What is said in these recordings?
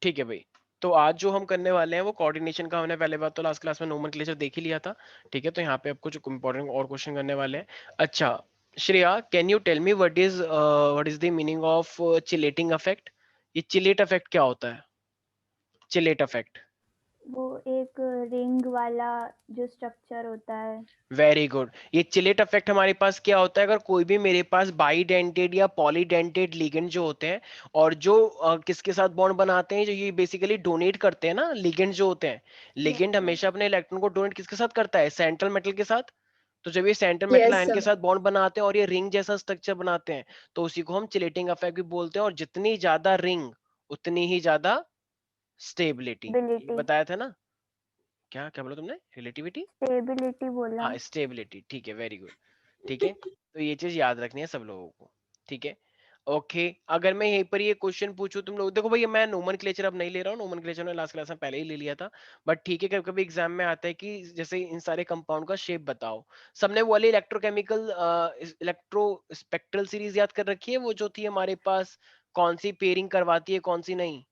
ठीक है भाई। तो आज जो हम करने वाले हैं वो कोऑर्डिनेशन का, हमने पहले बात तो लास्ट क्लास में नोमेनक्लेचर देख ही लिया था। ठीक है, तो यहाँ पे अब कुछ इंपॉर्टेंट और क्वेश्चन करने वाले हैं। अच्छा Shreya, can you tell me what is the meaning of chelating effect? ये चिलेट इफेक्ट क्या होता है? Chelate effect. वो एक रिंग वाला जो स्ट्रक्चर होता है। Very good. ये चिलेट इफेक्ट हमारे पास क्या होता है, अगर कोई भी मेरे पास बाईडेंटेड या पॉलीडेंटेड लिगेंड जो होते हैं, और जो किसके साथ बॉन्ड बनाते हैं, जो ये बेसिकली डोनेट करते हैं ना, लिगेंड जो होते हैं, यस लिगेंड सर। हमेशा अपने इलेक्ट्रॉन को डोनेट किसके साथ करता है? सेंट्रल मेटल के साथ। तो जब ये सेंट्रल मेटल यस आयन के सर। साथ बॉन्ड बनाते हैं और ये रिंग जैसा स्ट्रक्चर बनाते हैं, तो उसी को हम चिलेटिंग इफेक्ट भी बोलते हैं। और जितनी ज्यादा रिंग उतनी ही ज्यादा स्टेबिलिटी, ये स्टेबिलिटी। बताया था ना? क्या क्या बोला तुमने? रिलेटिविटी? स्टेबिलिटी बोला। हाँ स्टेबिलिटी, ठीक है, वेरी गुड। ठीक है, तो ये चीज याद रखनी है सब लोगों को। ठीक है, ओके। अगर मैं यहीं पर ये क्वेश्चन पूछूं, तुम लोग देखो भाई, मैं नोमेनक्लेचर अब नहीं ले रहा हूँ, नोमेनक्लेचर में लास्ट क्लास में पहले ही ले लिया था। बट ठीक है, कभी कभी एग्जाम में आता है कि जैसे इन सारे कंपाउंड का शेप बताओ। सबने वो वाली इलेक्ट्रोकेमिकल इलेक्ट्रोस्पेक्ट्रल सीरीज याद कर रखी है, वो जो थी हमारे पास, कौन सी पेयरिंग करवाती है कौन सी नहीं?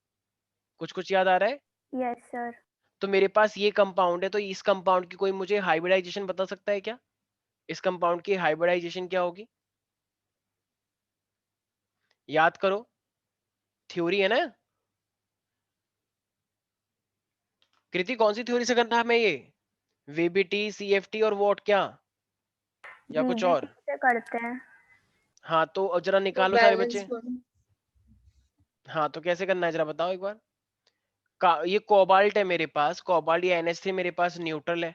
कुछ कुछ याद आ रहा है? Yes sir. तो मेरे पास ये कंपाउंड है, तो इस कंपाउंड की कोई मुझे हाइब्रिडाइजेशन बता सकता है क्या? इस कंपाउंड की हाइब्रिडाइजेशन क्या होगी? याद करो, थ्योरी है ना। कृति, कौन सी थ्योरी से करना है हमें ये? वीबीटी, सीएफटी और वॉट, क्या या कुछ वीबीटी और? से करते हैं। हाँ तो जरा निकालो सारे बैलेंस बच्चे। बॉन्ड। हाँ तो कैसे करना है जरा बताओ एक बार। ये कोबाल्ट है मेरे पास, कोबाल्ट, ये NH3 मेरे पास न्यूट्रल है।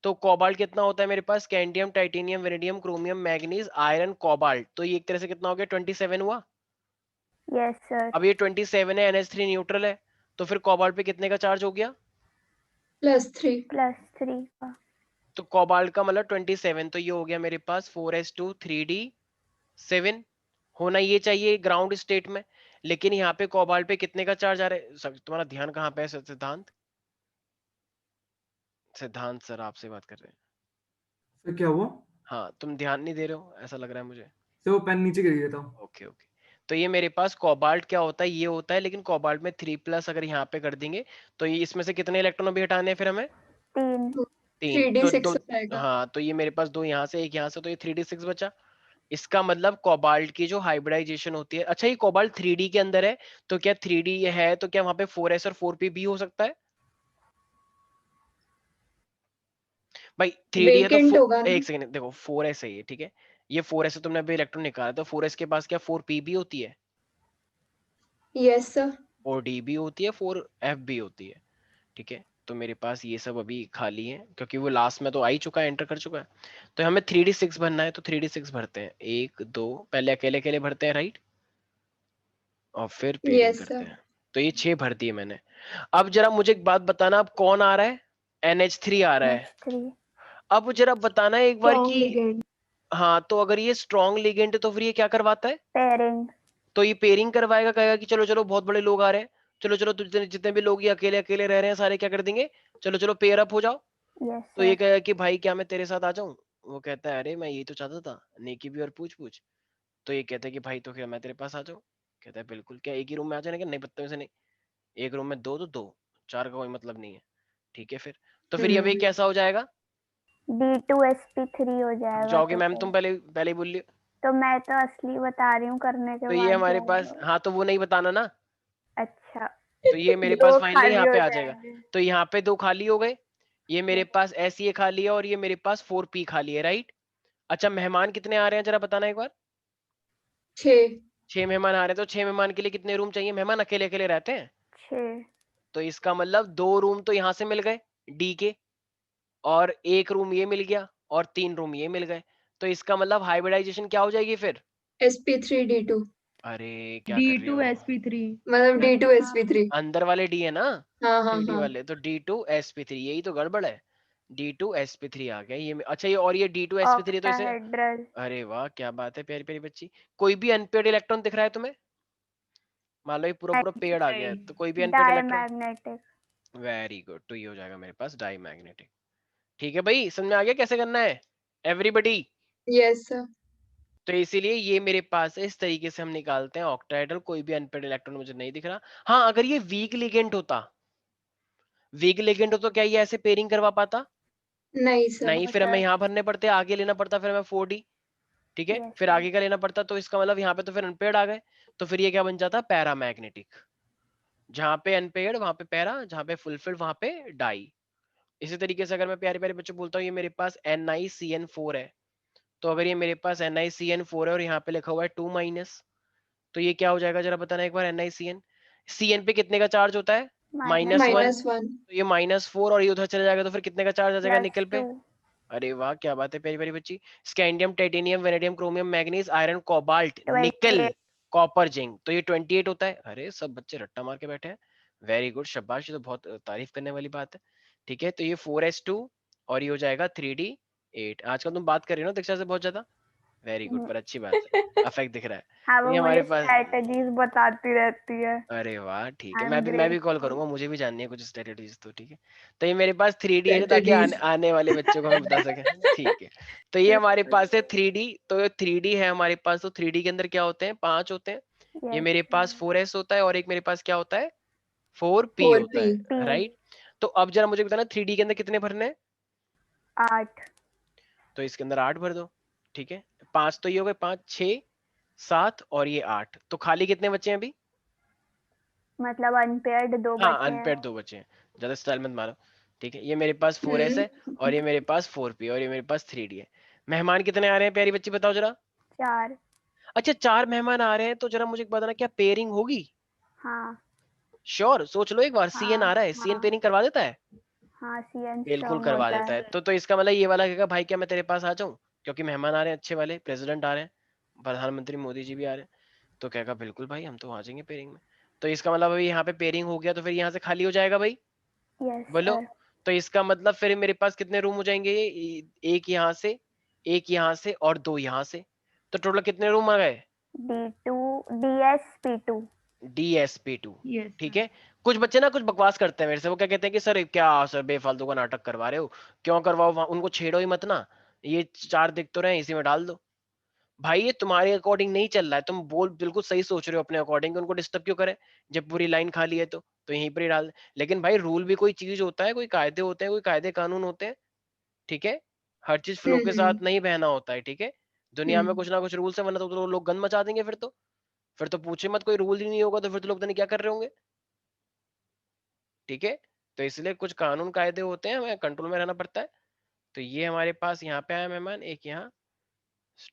तो कोबाल्ट कितना होता है मेरे पास? Scandium, titanium, vanadium, chromium, manganese, iron, cobalt. तो ये एक तरह से कितना हो गया? 27 हुआ। Yes sir. अब ये 27 है, NH3 न्यूट्रल है, तो फिर कोबाल्ट पे कितने का चार्ज हो गया? +3। +3 का। तो कोबाल्ट का मतलब 27, तो ये हो गया मेरे पास 4s2 3d7। होना ये चाहिए ग्राउंड स्टेट में, लेकिन यहाँ पे कोबाल्ट पे कितने का चार्ज आ रहा है? तुम्हारा ध्यान कहाँ पे है सिद्धांत? सिद्धांत सर आपसे बात कर रहे हैं। फिर क्या हुआ? हाँ तुम ध्यान नहीं दे रहे हो ऐसा लग रहा है मुझे। तो वो पेन नीचे गिर गया था। Okay okay. तो ये मेरे पास कोबाल्ट क्या होता है, ये होता है, लेकिन कोबाल्ट में 3+ अगर यहाँ पे कर देंगे, तो ये इसमें से कितने इलेक्ट्रॉन भी हटाने हैं फिर हमें? 3। 3। तो 3d6 दो। हो जाएगा। हाँ तो ये मेरे पास 2 यहाँ से, 1 यहाँ से, तो ये 3d6 बचा। इसका मतलब कोबाल्ट की जो हाइब्रिडाइजेशन होती है, अच्छा ये कोबाल्ट 3D के अंदर है, तो क्या 3D है तो क्या वहां पे 4s और 4p भी हो सकता है? भाई 3D है तो वेकेंट होगा ना। एक सेकंड देखो, 4s है ये, ठीक है। ये 4s है, तुमने अभी इलेक्ट्रॉन निकाला, तो 4s के पास क्या 4p भी होती है? Yes sir. 4d भी होती है, 4f भी होती है। ठीक है, तो मेरे पास ये सब अभी खाली है, क्योंकि वो लास्ट में तो आ ही चुका है, एंटर कर चुका है। तो हमें 3d6 भरना है, तो 3d6 भरते हैं, 1 2, पहले अकेले अकेले भरते हैं, राइट, और फिर पेयरिंग यस करते सर। हैं। तो ये 6 भर दिए मैंने। अब जरा मुझे एक बात बताना, अब कौन आ रहा है? NH3 आ रहा है। NH3। अब जरा बताना एक बार स्ट्रॉन्ग कि, लिगेंड। हाँ तो अगर ये स्ट्रॉन्ग लिगेंड है तो फिर ये क्या करवाता है? पेयरिंग। तो ये पेयरिंग करवाएगा, कहेगा कि चलो चलो बहुत बड़े लोग आ रहे हैं, चलो चलो जितने जितने भी लोग ये अकेले अकेले रह रहे हैं सारे क्या कर देंगे, चलो चलो पेयर अप हो जाओ। यस तो ये सर। कहेगा कि भाई क्या मैं तेरे साथ आ जाऊं? वो कहता है अरे मैं यही तो चाहता था, नेकी भी और पूछ पूछ। तो ये कहता है कि भाई तो क्या मैं तेरे पास आ जाऊं? कहता है बिल्कुल, क्या एक ही रूम में आ जाने का? नहीं बदतमीज से नहीं, एक रूम में दो तो दो, चार का कोई मतलब नहीं है। ठीक है फिर, तो फिर ये अभी कैसा हो जाएगा? D2sp3 हो जाएगा जाओगे तो मैम, फिर। तुम पहले पहले ही बोल लियो। तो मैं तो असली बता रही हूँ, करने के तो ये बाद हमारे जो पास, होगा। हाँ तो वो नहीं बताना ना। अच्छा। तो ये मेरे पास दो फाइनली खाली यहाँ पे हो आ जाएगा। जाएंगे। तो यहाँ पे 2 खाली हो गए, ये मेरे यस। पास SE खाली है, और ये मेरे पास 4p खाली है, राइट। अच्छा मेहमान कितने आ रहे हैं जरा बताना एक बार। 6। 6 मेहमान आ रहे हैं, तो 6 मेहमान के लिए कितने रूम चाहिए? मेहमान अकेले अकेले रहते हैं, 6। तो इसका मतलब 2 रूम तो यहाँ से मिल गए D के, और 1 रूम ये मिल गया, और 3 रूम ये मिल गए। तो इसका मतलब हाइब्रिडाइजेशन क्या हो जाएगी फिर? sp3d2। अरे क्या कर रही हो? D2sp3। मतलब मैं d2sp3। अंदर वाले D है ना, हाँ हाँ 3D हाँ। वाले, तो D2sp3, यही तो गड़बड़ है। D2sp3 आ गया ये अच्छा, ये और ये D2sp3 तो इसे, ऑक्टाहेड्रल। अरे वाह क्या बात है, प्यारी प्यारी बच्ची। कोई भी अनपेड इलेक्ट्रॉन दिख रहा है तुम्हें? मान लो ये पूरा पूरा पेड़ आ गया है, तो कोई भी unpaired electron? Diamagnetic. Very good, तो ये हो जाएगा मेरे पास डाई मैग्नेटिक। ठीक है भाई, समझ में आ गया कैसे करना है एवरीबडी? Yes sir. तो इसीलिए ये मेरे पास है, इस तरीके से हम निकालते हैं ऑक्टाहेड्रल। कोई भी अनपेयर्ड इलेक्ट्रॉन मुझे नहीं दिख रहा। हाँ, अगर ये वीक लिगेंड होता, वीक लिगेंड हो तो क्या ये ऐसे पेयरिंग करवा पाता? नहीं सर। नहीं, नो फिर हमें सर। यहाँ भरने पड़ते, आगे लेना पड़ता फिर हमें 4D। ठीक है, यस फिर सर। आगे का लेना पड़ता, तो इसका मतलब यहाँ पे तो फिर अनपेयर्ड आ गए, तो फिर ये क्या बन जाता? पैरामैग्नेटिक। जहाँ पे अनपेयर्ड वहां पे पैरा, जहाँ पे फुलफिल्ड वहां पे डाई। इसी तरीके से अगर मैं प्यारे प्यारे बच्चों बोलता हूँ ये मेरे पास NiCN4 है, तो अगर ये मेरे पास NiCN4 है और यहाँ पे लिखा हुआ है 2-, तो ये क्या हो जाएगा जरा बताना एक बार। NiCN, CN पे कितने का चार्ज होता है? माइनस -1। -1। तो ये -4 और ये उधर चले जाएगा, तो फिर कितने का चार्ज आ जाएगा निकल पे? +2। अरे वाह, क्या बात है प्यारी प्यारी बच्ची। Scandium, titanium, vanadium, chromium, manganese, iron, cobalt, निकल, 28। कॉपर, जिंक, तो ये 28 होता है। अरे सब बच्चे रट्टा मार के बैठे हैं। वेरी गुड, शाबाश, ये तो बहुत तारीफ करने वाली बात है। ठीक है, तो ये 4s2 और ये हो जाएगा 3d8। आजकल तुम बात कर रही हो ना दीक्षा से बहुत ज्यादा। वेरी गुड, पर अच्छी बात है, अफेक्ट दिख रहा है। हाँ, तो वो ये हमारे मुझे पास, स्ट्रैटेजीज बताती रहती है। अरे वाह, ठीक आई है, एम मैं भी कॉल ग्रेटफुल। करूंगा, मुझे भी जाननी है कुछ स्ट्रेटेजीज तो। ठीक है, तो ये मेरे पास 3D है ताकि स्ट्रेटजीज। आने वाले बच्चों को हम बता सकें। ठीक है, तो ये हमारे पास है 3D। तो ये 3D है हमारे पास, तो 3D के अंदर क्या होते हैं? 5 होते हैं। ये यस मेरे पास सर। 4s होता है और एक मेरे पास क्या होता है? 4p 4p। होता है, पी। राइट। तो अब जरा मुझे बताना 3D के अंदर कितने भरने हैं? 8। तो इसके अंदर 8 भर दो। ठीक है, 5 तो ये हो गए, 5, 6, 7 और ये 8, तो खाली कितने बचे हैं अभी? मतलब अनपेयर्ड 2 हाँ, बचे हैं। अनपेड 2 बचे हैं, ज्यादा स्टाइल मत मारो। ठीक है, ये मेरे पास 4s है और ये मेरे पास 4p और ये मेरे पास 3D है। मेहमान कितने आ रहे हैं प्यारी बच्ची, बताओ जरा। 4। अच्छा, 4 मेहमान आ रहे हैं, तो जरा मुझे बताना क्या पेयरिंग होगी? हाँ श्योर, सोच लो एक बार। CN हाँ आ रहा है, CN हाँ पेयरिंग करवा देता है? हाँ। CN बिल्कुल स्ट्रांग करवा होता देता है। है। तो इसका मतलब ये वाला कहेगा भाई क्या मैं तेरे पास आ जाऊं, क्योंकि मेहमान आ रहे हैं अच्छे वाले, प्रेसिडेंट आ रहे हैं, प्रधानमंत्री मोदी जी भी आ रहे हैं, तो कहेगा बिल्कुल भाई हम तो आ जाएंगे पेयरिंग में। तो इसका मतलब अभी यहाँ पे पेयरिंग हो गया, तो फिर यहाँ से खाली हो जाएगा भाई, यस बोलो। सर। तो इसका मतलब फिर मेरे पास कितने रूम हो जाएंगे? एक यहाँ से, एक यहाँ से और 2 यहाँ से, तो टोटल कितने रूम आ गए? D2। DsP2। DsP2। यस ठीक सर। है, कुछ बच्चे ना कुछ बकवास करते हैं मेरे से, वो क्या कहते हैं कि सर क्या सर बेफालतू का नाटक करवा रहे हो, क्यों करवाओ, उनको छेड़ो ही मत ना, ये 4 दिख तो रहे हैं, इसी में डाल दो। भाई ये तुम्हारे अकॉर्डिंग नहीं चल रहा है, तुम बोल बिल्कुल सही सोच रहे हो अपने अकॉर्डिंग, उनको डिस्टर्ब क्यों करें? जब पूरी लाइन खाली है तो यहीं पर ही डाल दे। लेकिन भाई रूल भी कोई चीज होता है, कोई कायदे होते हैं, कोई कायदे कानून होते हैं। ठीक है, हर चीज फ्लो के साथ नहीं बहना होता है। ठीक है, दुनिया में कुछ ना कुछ रूल्स है, वरना तो लोग गंद मचा देंगे फिर तो पूछे मत, कोई रूल ही नहीं होगा तो फिर तो लोग तो नहीं क्या कर रहे होंगे। ठीक है, तो इसलिए कुछ कानून कायदे होते हैं, हमें कंट्रोल में रहना पड़ता है। तो ये हमारे पास यहाँ पे आया मेहमान एक यहाँ।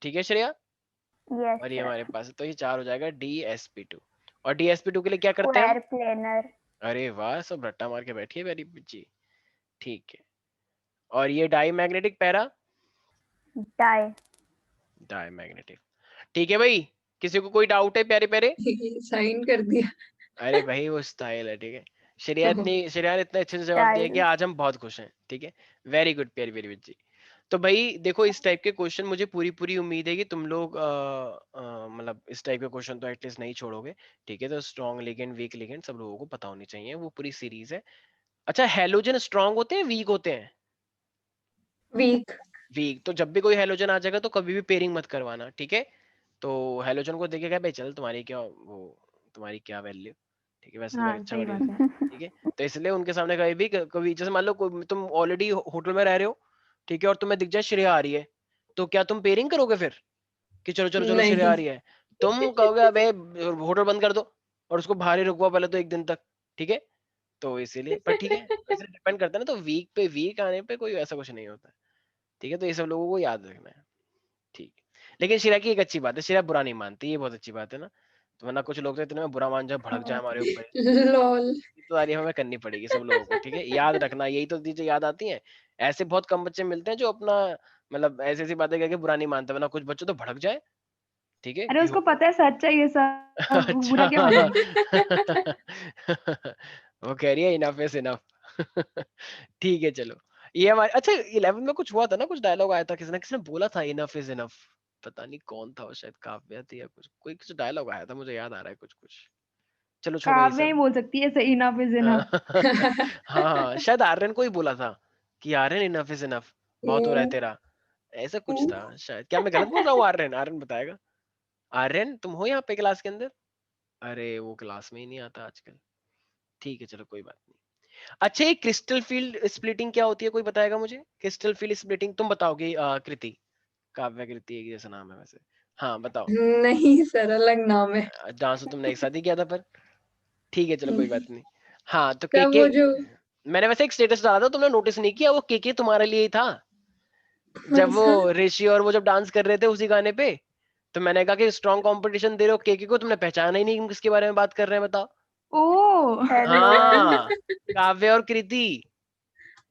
ठीक है श्रेया, यस और ये सर। हमारे पास है, तो ये 4 हो जाएगा DsP2। और DsP2 के लिए क्या करते हैं हम? Square planar. अरे वाह, सब रट्टा मार के बैठी है मेरी बच्ची। ठीक है, और ये diamagnetic para, dia. Diamagnetic. ठीक है भाई, किसी को कोई डाउट है प्यारे प्यारे? साइन कर दिया। अरे भाई वो स्टाइल है। ठीक है, श्रेया ने इतने अच्छे से जवाब दिया कि स्टाइल। आज हम बहुत खुश हैं। ठीक है, वेरी गुड प्यारी प्यारी बच्ची। तो भाई देखो, इस टाइप के क्वेश्चन मुझे पूरी पूरी उम्मीद है कि तुम लोग मतलब इस टाइप के क्वेश्चन तो एटलीस्ट नहीं छोड़ोगे। ठीक है, तो स्ट्रॉन्ग लिगेंड, वीक लिगेंड सब लोगों को पता होनी चाहिए, वो पूरी सीरीज है। अच्छा, हेलोजन स्ट्रॉन्ग होते हैं वीक होते हैं? वीक। वीक, तो जब भी कोई हेलोजन आ जाएगा तो कभी भी पेयरिंग मत करवाना। ठीक है, तो हेलोजन को देखेगा भाई चल तुम्हारी क्या वो, तुम्हारी क्या वैल्यू। ठीक है, वैसे तो हाँ अच्छा सही बढ़िया। बात है। ठीक है, तो इसलिए उनके सामने कभी भी कभी जैसे मान लो तुम ऑलरेडी होटल में रह रहे हो, ठीक है, और तुम्हें दिख जाए श्रेया आ रही है, तो क्या तुम पेयरिंग करोगे फिर कि चलो चलो चलो श्रेया नहीं। आ रही है? तुम कहोगे अबे होटल बंद कर दो और उसको बाहर ही रुकवा पहले तो 1 दिन तक। ठीक है, तो इसीलिए पर ठीक है, तो इसे डिपेंड करता है ना, तो वीक पे वीक आने पे कोई ऐसा कुछ नहीं होता है। ठीक है, तो ये सब लोगों को याद रखना है। ठीक है, लेकिन श्रेया की एक अच्छी बात है, श्रेया बुरा नहीं मानती, ये बहुत अच्छी बात है ना, तो वरना कुछ लोग तो इतने में बुरा मान जाए, भड़क जाए हमारे ऊपर। लॉल। ये तो तारीफ हमें करनी पड़ेगी सब लोगों को। ठीक है, याद रखना, यही तो चीजें याद आती हैं। ऐसे बहुत कम बच्चे मिलते हैं जो अपना मतलब ऐसी ऐसी बातें करके बुरा नहीं मानते, वरना कुछ बच्चे तो भड़क जाए। ठीक है अरे कि उसको पता है सच है ये सब, अच्छा बुरा क्या मानेगी। वो कह रही है इनफ इज इनफ। ठीक है चलो, ये हमारे अच्छा 11 में कुछ हुआ था ना, कुछ डायलॉग आया था, किसी ने बोला था इनफ इज इनफ, पता नहीं कौन था वो, शायद काव्या थी या कुछ डायलॉग आया था, मुझे याद आ रहा है कुछ कुछ। चलो छोड़ो ये काव्या ही सब। बोल सकती है सही, इनफ इज इनफ। हाँ हाँ, शायद आर्यन को ही बोला था कि आर्यन इनफ इज इनफ, बहुत हो रहा है तेरा, ऐसा कुछ था शायद। क्या मैं गलत बोल रहा हूँ? आर्यन, आर्यन बताएगा। आर्यन तुम हो यहाँ पे क्लास के अंदर? अरे वो क्लास में ही नहीं आता आजकल। ठीक है चलो कोई बात नहीं। अच्छा ये क्रिस्टल फील्ड स्प्लिटिंग क्या होती है, कोई बताएगा मुझे? क्रिस्टल फील्ड स्प्लिटिंग तुम बताओगे कृति, काव्या कृति एक जैसा नाम है वैसे। हाँ बताओ। नहीं सर, अलग नाम है। डांस तो तुमने एक साथ ही किया था पर ठीक है चलो कोई बात नहीं। हाँ तो क्या केके, वो जो मैंने वैसे एक स्टेटस डाला था, तुमने नोटिस नहीं किया? वो केके तुम्हारे लिए ही था। कौन जब वो सा? ऋषि और वो जब डांस कर रहे थे उसी गाने पे, तो मैंने कहा कि स्ट्रॉन्ग कंपटीशन दे रहे हो केके को, तुमने पहचाना ही नहीं कि किसके बारे में बात कर रहे हैं, बताओ। ओ हेलो। हाँ काव्य और कृति,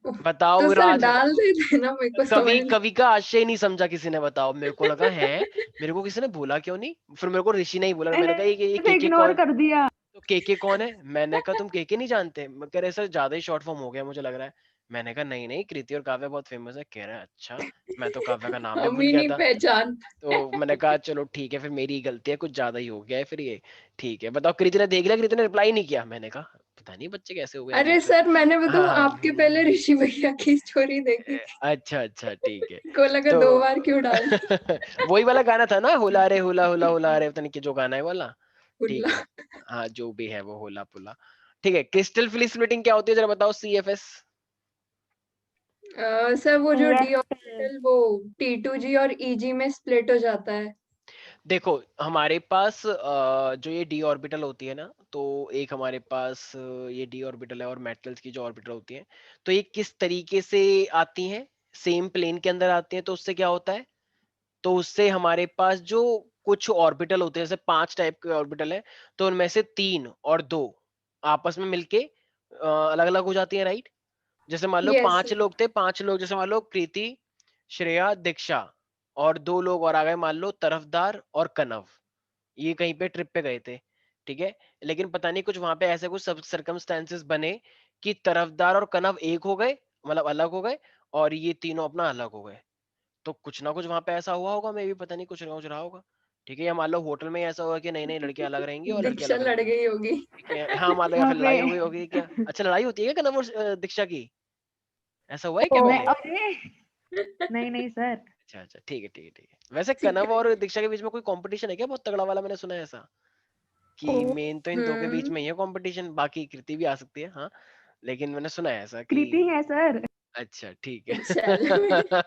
बताओ तो सर राज। डाल देते ना, मेरे को समझ कवि, नहीं। कवि का आशय नहीं समझा किसी ने, बताओ। मेरे को लगा है, मेरे को किसी ने बोला क्यों नहीं, फिर मेरे को ऋषि ने ही बोला। मैंने कहा ये मैंने केके इग्नोर कौन? कर दिया। तो केके कौन है? मैंने कहा तुम केके नहीं जानते? कह रहे सर ज्यादा ही शॉर्ट फॉर्म हो गया मुझे लग रहा है। मैंने कहा नहीं नहीं, कृति और काव्य बहुत फेमस है। कह रहा है अच्छा, मैं तो काव्य का नाम ही हम भूल ही गया नहीं था। पहचान। तो मैंने कहा चलो ठीक है, फिर मेरी ही गलती है, कुछ ज्यादा ही हो गया है फिर ये। ठीक है बताओ, कृति ने देख लिया? कृति ने रिप्लाई नहीं किया? मैंने कहा पता नहीं बच्चे कैसे हो गए अरे अजीब से। सर मैंने बताऊं, हाँ आपके पहले ऋषि भैया की स्टोरी देखी थी। अच्छा अच्छा ठीक है। को लगा तो 2 बार क्यों डाल वही वाला गाना था ना, होला रे होला होला होला रे, पता नहीं कि जो गाना है वाला। ठीक भुल्ला। है हाँ जो भी है वो होला पुला। ठीक है, क्रिस्टल फ्ली स्प्लिटिंग क्या होती है जरा बताओ? सीएफएस। सर वो जो डी CFL। ऑर्बिटल वो T2G और EG में स्प्लिट हो जाता है। देखो हमारे पास जो ये डी ऑर्बिटल होती है ना, तो एक हमारे पास ये डी ऑर्बिटल है, और मेटल्स की जो ऑर्बिटल होती है, तो ये किस तरीके से आती हैं? सेम प्लेन के अंदर आती हैं, तो उससे क्या होता है? तो उससे हमारे पास जो कुछ ऑर्बिटल होते हैं, जैसे 5 टाइप के ऑर्बिटल है, तो उनमें से 3 और 2 आपस में मिलके अलग अलग हो जाती है, राइट? जैसे मान लो यस 5 सर। लोग थे, 5 लोग, जैसे मान लो कृति, श्रेया, दीक्षा, और 2 लोग और आ गए, मान लो तरफदार और कनव। ये कहीं पे ट्रिप पे गए थे, ठीक है। लेकिन पता नहीं कुछ वहां पे ऐसे कुछ सब सर्कमस्टेंसेस बने कि तरफदार और कनव एक हो गए, मतलब अलग हो गए, और ये तीनों अपना अलग हो गए। तो कुछ ना कुछ वहां पे ऐसा हुआ होगा, मैं भी पता नहीं, कुछ ना कुछ रहा होगा। ठीक है, या मान लो होटल में ही ऐसा होगा कि नहीं नहीं लड़कियां अलग रहेंगी और लड़के दीक्षा अलग लड़ रहेंगे। गई होगी। ठीक है हाँ मान लो, या वहाँ फिर पे लड़ाई हो गई होगी क्या? अच्छा लड़ाई होती है क्या कनव और दीक्षा की? ऐसा हुआ है क्या नहीं, पहले? अरे नहीं नहीं सर। अच्छा अच्छा ठीक है ठीक है ठीक है। वैसे कनव और दीक्षा के बीच में कोई कंपटीशन है क्या बहुत तगड़ा वाला? मैंने सुना है ऐसा कि ओ, मेन तो इन दो के बीच में ही है कंपटीशन, बाकी कृति भी आ सकती है हाँ, लेकिन मैंने सुना है ऐसा कि। कृति है सर। अच्छा ठीक है। चल।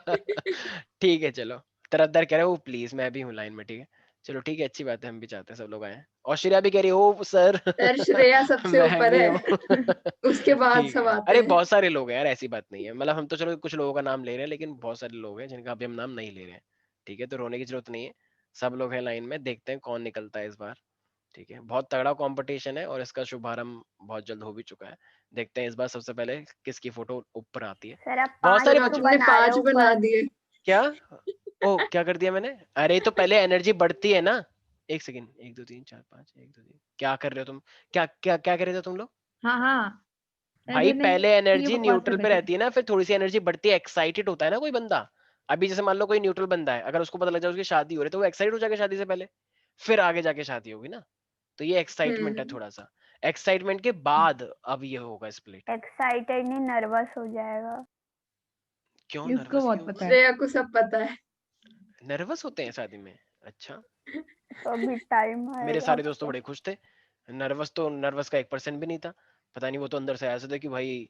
ठीक है चलो। तरफदार कह रहे हो प्लीज, मैं भी हूँ लाइन में, ठीक है। चलो ठीक है, अच्छी बात है, हम भी चाहते हैं सब लोग आए। और श्रेया भी कह रही हो सर। सर श्रेया सबसे मैं ऊपर भी है। हूँ। उसके बाद ठीक सब है, आते अरे हैं। बहुत सारे लोग हैं यार, ऐसी बात नहीं है, मतलब हम तो चलो कुछ लोगों का नाम ले रहे हैं, लेकिन बहुत सारे लोग हैं जिनका अभी हम नाम नहीं ले रहे हैं। ठीक है, तो रोने की जरूरत नहीं है, सब लोग हैं लाइन में, देखते हैं कौन निकलता है इस बार। ठीक है, बहुत तगड़ा कंपटीशन है और इसका शुभारंभ बहुत जल्द हो भी चुका है। देखते हैं इस बार सबसे पहले किसकी फोटो ऊपर आती है। सर आप बहुत 5 सारे सर क्यों बच्चे। आपने बना रहे 5 हो बना ऊपर? दिए। क्या? ओ क्या कर दिया मैंने? अरे तो पहले एनर्जी बढ़ती है ना। एक सेकंड, 1 2 3 4 5 1 2 3, क्या कर रहे हो तुम? क्या क्या क्या कर रहे थे तुम लोग? हाँ हाँ, भाई अरे नहीं, पहले ये एनर्जी बकवास कर न्यूट्रल रहे पे थे। रहती है ना, फिर थोड़ी सी एनर्जी बढ़ती है, एक्साइटेड होता है ना कोई बंदा। अभी जैसे मान लो कोई न्यूट्रल बंदा है, अगर उसको पता लग जाए उसकी शादी हो रही है, तो वो एक्साइट हो जाएगा शादी से पहले, फिर आगे जाके शादी होगी ना। तो ये एक्साइटमेंट है हम्म। थोड़ा सा। एक्साइटमेंट के बाद अब ये होगा स्प्लिट। एक्साइटेड नहीं, नर्वस हो जाएगा। क्यों इसको नर्वस बहुत क्यों पता होगा? है। श्रेया को सब पता है। नर्वस होते हैं शादी में? अच्छा। तो अभी टाइम मेरे आएगा सारे दोस्त तो आपका। बड़े खुश थे। नर्वस तो नर्वस का 1% भी नहीं था। पता नहीं वो तो अंदर से ऐसा था कि भाई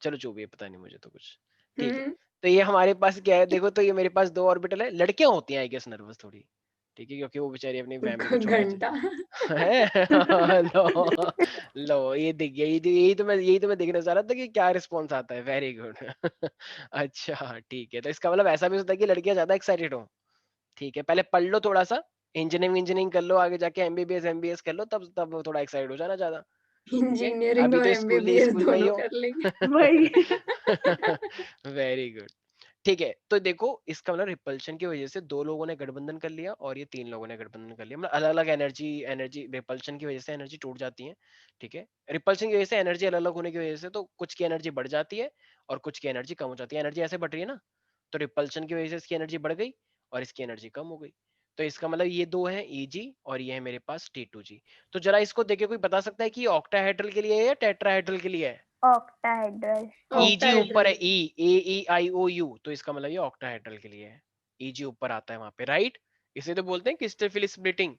चलो जो भी है, पता नहीं मुझे तो कुछ। ठीक है, हम्म। तो ये हमारे पास क्या है देखो, तो ये मेरे पास 2 ऑर्बिटल है, लड़कियां होती हैं आई गेस नर्वस थोड़ी। ठीक है, क्योंकि वो बेचारी अपनी फैमिली को छोड़ के घंटा। है। लो लो ये दिख गया, यही तो मैं देखना चाह रहा था कि क्या रिस्पॉन्स आता है। Very good. अच्छा ठीक है, तो इसका मतलब ऐसा भी होता है कि लड़कियां ज्यादा एक्साइटेड हो। ठीक है, पहले पढ़ लो थोड़ा सा, इंजीनियरिंग इंजीनियरिंग कर लो, आगे जाके एमबीबीएस एमबीएस कर लो, तब तब थोड़ा एक्साइट हो जाना ज्यादा। ठीक है, इंजीनियरिंग अभी और तो MBBS स्कूल में ही दोनों हो। कर लेंगे। वही। Very good. ठीक है, तो देखो इसका मतलब रिपल्शन की वजह से 2 लोगों ने गठबंधन कर लिया और ये 3 लोगों ने गठबंधन कर लिया, मतलब अलग अलग एनर्जी, एनर्जी रिपल्शन की वजह से एनर्जी टूट जाती है। ठीक है, रिपल्शन की वजह से एनर्जी अलग अलग होने की वजह से तो कुछ की एनर्जी बढ़ जाती है और कुछ की एनर्जी कम हो जाती है। एनर्जी ऐसे बढ़ रही है ना, तो रिपल्शन की वजह से इसकी एनर्जी बढ़ गई और इसकी एनर्जी कम हो गई। तो इसका मतलब ये 2 हैं Eg और ये है मेरे पास T2G। तो जरा इसको देखे कोई बता सकता है कि ये ऑक्टाहेड्रल के लिए है या टेट्राहेड्रल के लिए है? ऑक्टाहेड्रल। Eg ऊपर है, Octahedral. AEIOU, तो इसका मतलब ये ऑक्टाहेड्रल के लिए है। Eg ऊपर आता है वहां पे, राइट? इसे तो बोलते हैं क्रिस्टोफिल स्प्लिटिंग,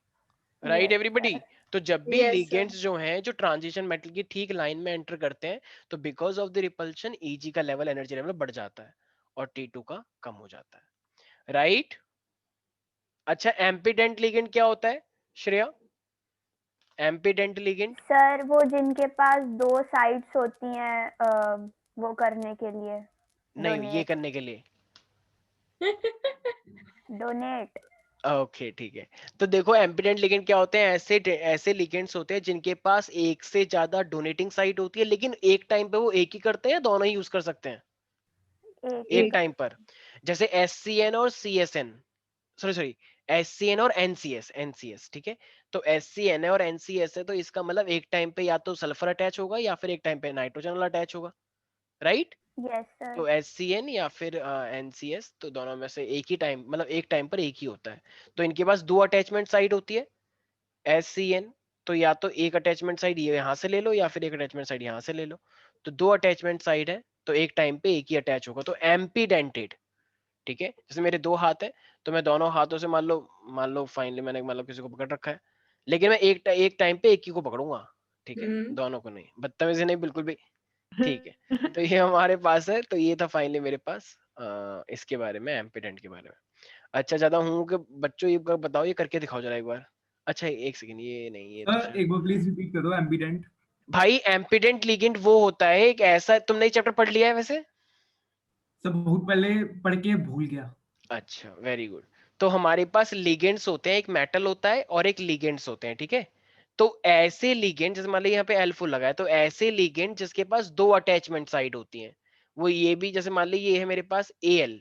राइट यस एवरीबॉडी? तो जब भी Yes, sir. लिगेंड्स जो हैं जो ट्रांजिशन मेटल की ठीक लाइन में एंटर करते हैं, तो because of the repulsion Eg का लेवल, एनर्जी लेवल बढ़ जाता है और T2 का कम हो जाता है, राइट? अच्छा, एम्पीडेंट लिगेंड क्या होता है श्रेया? एम्पीडेंट लिगेंड सर वो जिनके पास 2 साइड्स होती हैं वो करने के लिए, नहीं, ये करने के लिए। डोनेट। ओके ठीक है, तो देखो एम्पीडेंट लिगेंड क्या होते हैं? ऐसे लिगेंड्स होते हैं जिनके पास एक से ज्यादा डोनेटिंग साइट होती है, लेकिन एक टाइम पे वो एक ही करते हैं, दोनों ही यूज कर सकते हैं एक एक टाइम पर। जैसे SCN और CSN, सॉरी SCN और NCS, ठीक है? तो SCN है और NCS है, तो इसका मतलब एक टाइम पे या तो सल्फर अटैच होगा या फिर एक टाइम पे नाइट्रोजन वाला अटैच होगा, राइट? Yes sir. तो SCN या फिर NCS, तो दोनों में से एक ही टाइम, मतलब एक टाइम पर एक ही होता है। तो इनके पास 2 अटैचमेंट साइड होती है SCN, तो या तो एक अटैचमेंट साइड ये यहाँ से ले लो या फिर एक अटैचमेंट साइड यहाँ से ले लो, तो 2 अटैचमेंट साइड है, तो एक टाइम पे एक ही अटैच होगा, तो एम्पीडेंटेड, ठीक है? जैसे मेरे 2 हाथ है, तो मैं दोनों हाथों से मान लो फाइनली मैंने मतलब किसी को पकड़ रखा है, लेकिन मैं एक टाइम पे एक ही को पकड़ूंगा, ठीक है? दोनों को नहीं, बदतमीजी नहीं बिल्कुल भी, ठीक है? तो ये हमारे पास है, तो ये था फाइनली मेरे पास इसके बारे में, एम्पीडेंट के बारे में। अच्छा, ज्यादा हूँ कि बच्चों ये बताओ, ये करके दिखाओ जरा एक बार। अच्छा एक सेकंड, ये नहीं, ये तो सर एक बार प्लीज रिपीट कर दो एम्बीडेंट। भाई एम्पीडेंट लिगेंड वो होता है एक ऐसा, तुमने चैप्टर पढ़ लिया है वैसे? सर बहुत पहले पढ़ के भूल गया। अच्छा वेरी गुड। तो हमारे पास लिगेंड्स होते हैं, एक मेटल होता है और एक लिगेंड्स होते हैं, ठीक है? तो ऐसे लिगेंड, जैसे मान लीजिए यहाँ पे L लगा है, तो ऐसे लिगेंड जिसके पास 2 अटैचमेंट साइड होती हैं, वो ये भी, जैसे मान लीजिए ये है मेरे पास Al,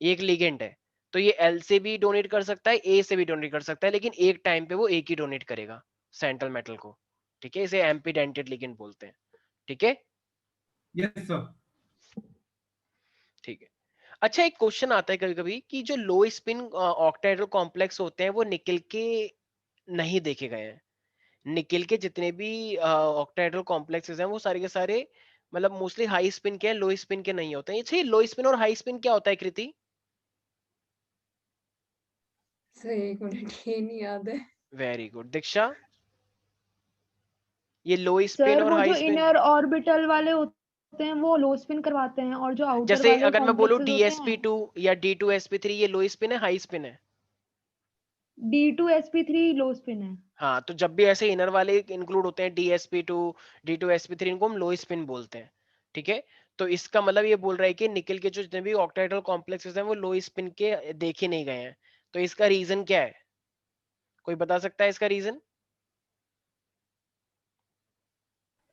ये एक लिगेंड है, तो ये L से भी डोनेट कर सकता है, A से भी डोनेट कर सकता है, लेकिन एक टाइम पे वो एक ही डोनेट करेगा सेंट्रल मेटल को, ठीक है? इसे एम्पीडेंटेड लिगेंड बोलते हैं, ठीक है? Yes sir. ठीक है। अच्छा, एक क्वेश्चन आता है कभी कभी कि जो लो स्पिन ऑक्टाहेड्रल कॉम्प्लेक्स होते हैं वो निकल के नहीं देखे गए हैं। निकल के जितने भी ऑक्टाहेड्रल कॉम्प्लेक्सेस हैं वो सारे के सारे मतलब मोस्टली हाई स्पिन के हैं, लो स्पिन के नहीं होते हैं। अच्छा, लो स्पिन और हाई स्पिन क्या होता है कृति? सर 1 मिनट, ये नहीं याद है। वेरी गुड दीक्षा, ये लो स्पिन सर और वो जो हाई स्पिन। इनर ऑर्बिटल वाले होते हैं वो लो स्पिन करवाते हैं, और जो आउटर जैसे वाले अगर मैं बोलूं कॉम्प्लेक्सेस होते हैं DSP2 या D2SP3, ये लो स्पिन है हाई स्पिन है? D2SP3 लो स्पिन है। हाँ, तो जब भी ऐसे इनर वाले इंक्लूड होते हैं DSP2, D2SP3, इनको हम लो स्पिन बोलते हैं, ठीक है? तो इसका मतलब ये बोल रहा है कि निकल के जो जितने भी ऑक्टाहेड्रल कॉम्प्लेक्सेस हैं वो लो स्पिन के देखे नहीं गए हैं। तो इसका रीजन क्या है? कोई बता सकता है इसका रीजन?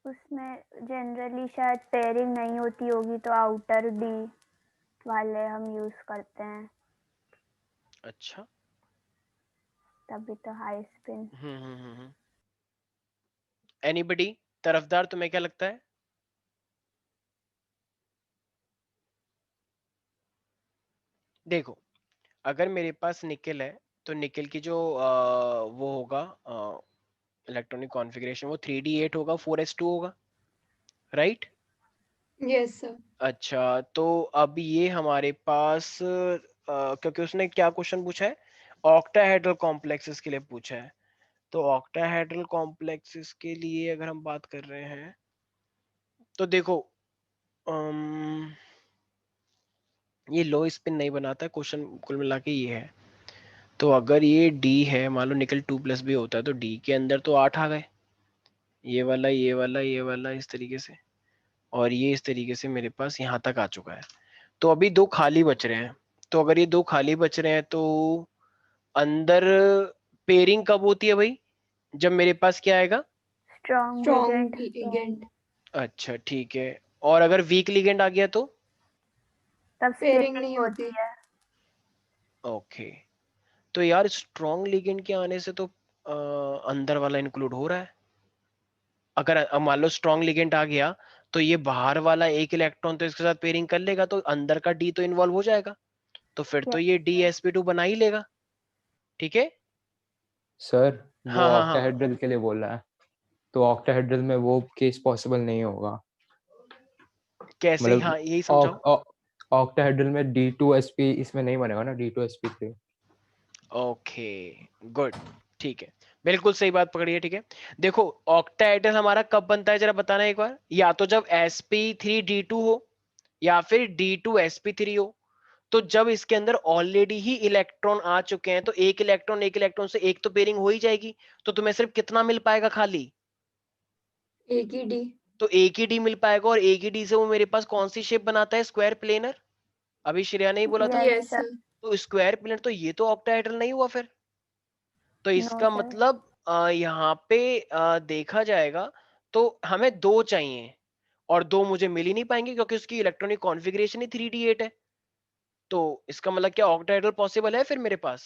उसमें जनरली शायद पेयरिंग नहीं होती होगी, तो आउटर डी वाले हम यूज करते हैं, अच्छा। तभी तो हाई स्पिन। एनीबडी तरफदार, तुम्हें क्या लगता है? देखो, अगर मेरे पास निकल है तो निकल की जो वो होगा इलेक्ट्रॉनिक कॉन्फ़िगरेशन, वो 3d8 होगा, 4s2 होगा, राइट? Yes sir. अच्छा, तो अब ये हमारे पास क्योंकि उसने क्या क्वेश्चन पूछा है, ऑक्टाहेड्रल कॉम्प्लेक्सेस के लिए पूछा है, तो ऑक्टाहेड्रल कॉम्प्लेक्सेस के लिए अगर हम बात कर रहे हैं तो देखो ये लो स्पिन नहीं बनाता, क्वेश्चन कुल मिला के ये है। तो अगर ये D है, मान लो निकल 2+ भी होता है, तो D के अंदर तो 8 आ गए, ये वाला ये वाला ये वाला इस तरीके से, और ये इस तरीके से मेरे पास यहाँ तक आ चुका है। तो अभी 2 खाली बच रहे हैं, तो अगर ये 2 खाली बच रहे हैं तो अंदर पेयरिंग कब होती है भाई? जब मेरे पास क्या आएगा? Strong strong ligand. लिगेंड। अच्छा ठीक है, और अगर वीक लिगेंड आ गया तो? तब पेयरिंग स्प्लिटिंग नहीं होती होती। है। ओके, तो यार स्ट्रॉन्ग लिगेंड के आने से तो अंदर वाला इंक्लूड हो रहा है। अगर मान लो स्ट्रॉन्ग लिगेंड आ गया तो ये बाहर वाला एक इलेक्ट्रॉन तो इसके साथ पेयरिंग कर लेगा, तो अंदर का D तो इन्वॉल्व हो जाएगा, तो फिर तो ये DsP2 बना ही लेगा, ठीक है? सर वो हाँ हाँ हाँ, ऑक्टाहेड्रल के लिए बोल रहा है, तो ऑक्टाहेड्रल में वो केस पॉसिबल नहीं होगा। कैसे? मतलब हाँ यही समझाओ। ऑक्टाहेड्रल में D2sp इसमें नहीं बनेगा ना, D2sp3। ओके गुड, ठीक है, बिल्कुल सही बात पकड़ी है। ठीक है, देखो ऑक्टाहेड्रल हमारा कब बनता है जरा बताना एक बार, या तो जब sp3d2 हो या फिर D2sp3 हो। तो जब इसके अंदर ऑलरेडी ही इलेक्ट्रॉन आ चुके हैं तो एक इलेक्ट्रॉन से एक तो पेयरिंग हो ही जाएगी, तो तुम्हें सिर्फ कितना मिल पाएगा खाली? एक ही डी। तो एक ही डी मिल पाएगा, और एक ही डी से वो मेरे पास कौन सी शेप बनाता है? Square planar. अभी श्रेया ने ही बोला था। Yes yes sir. सर। तो स्क्वायर प्लेनर, तो ये तो ऑक्टाहेड्रल नहीं हुआ फिर। तो नो इसका सर। मतलब यहाँ पे देखा जाएगा तो हमें दो चाहिए, और दो मुझे मिल ही नहीं पाएंगे क्योंकि उसकी इलेक्ट्रॉनिक कॉन्फ़िगरेशन ही 3d8 है। तो इसका मतलब क्या ऑक्टाहेड्रल पॉसिबल है फिर मेरे पास?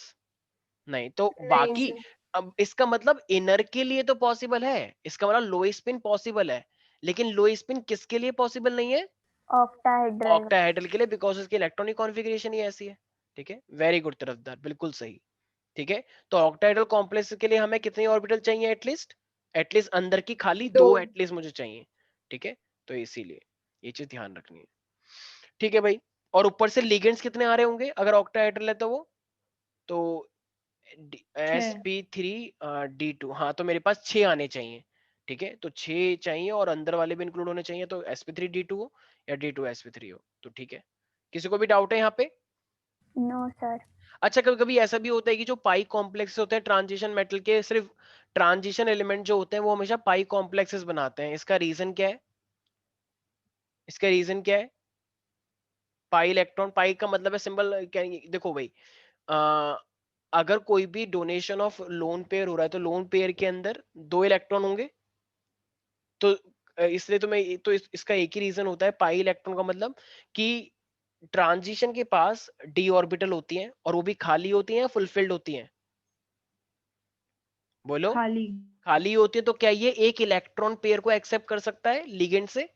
नहीं। तो नहीं बाकी, सर। अब इसका मतलब इनर के लिए तो पॉसिबल है, इसका मतलब लो स्पिन पॉसिबल है, लेकिन लो स्पिन किसके लिए पॉसिबल नहीं है? ऑक्टाहेड्रल। ऑक्टाहेड्रल के लिए, बिकॉज उसकी इलेक्ट्रॉनिक कॉन्फ़िगरेशन ही ऐसी है। ठीक है, वेरी गुड तरफदार, बिल्कुल सही। ठीक है, तो ऑक्टाहेड्रल कॉम्प्लेक्स के लिए हमें कितनी ऑर्बिटल चाहिए? एटलीस्ट अंदर की खाली दो। दो एटलीस्ट मुझे चाहिए। ठीक है, तो इसीलिए ये चीज ध्यान रखनी है। ठीक है भाई, और ऊपर से लिगेंड्स कितने आ रहे होंगे अगर ऑक्टाहेड्रल है तो? वो तो छह। sp3d2, हाँ तो मेरे पास 6 आने चाहिए। ठीक है, तो 6 चाहिए और अंदर वाले भी इंक्लूड होने चाहिए, तो sp3d2 हो या d2sp3 हो। तो ठीक है, किसी को भी डाउट है यहाँ पे? No sir. अच्छा, कभी कभी ऐसा भी होता है कि जो पाई कॉम्प्लेक्स होते हैं ट्रांजिशन मेटल के, सिर्फ ट्रांजिशन एलिमेंट जो होते हैं वो हमेशा पाई कॉम्प्लेक्सेस बनाते हैं। इसका रीजन क्या है? इसका रीजन क्या है? पाई इलेक्ट्रॉन, पाई का मतलब है सिंबल क्या? देखो भाई, अ, अगर कोई भी डोनेशन ऑफ लोन पेयर हो रहा है तो लोन पेयर के अंदर दो इलेक्ट्रॉन होंगे। तो इसलिए तो मैं तो इसका एक ही रीजन होता है पाई इलेक्ट्रॉन का, मतलब कि ट्रांजिशन के पास डी ऑर्बिटल होती हैं, और वो भी खाली होती हैं या फुलफिल्ड होती हैं? बोलो। खाली। खाली होती है, तो क्या ये एक इलेक्ट्रॉन पेयर को एक्सेप्ट कर सकता है लिगेंड से?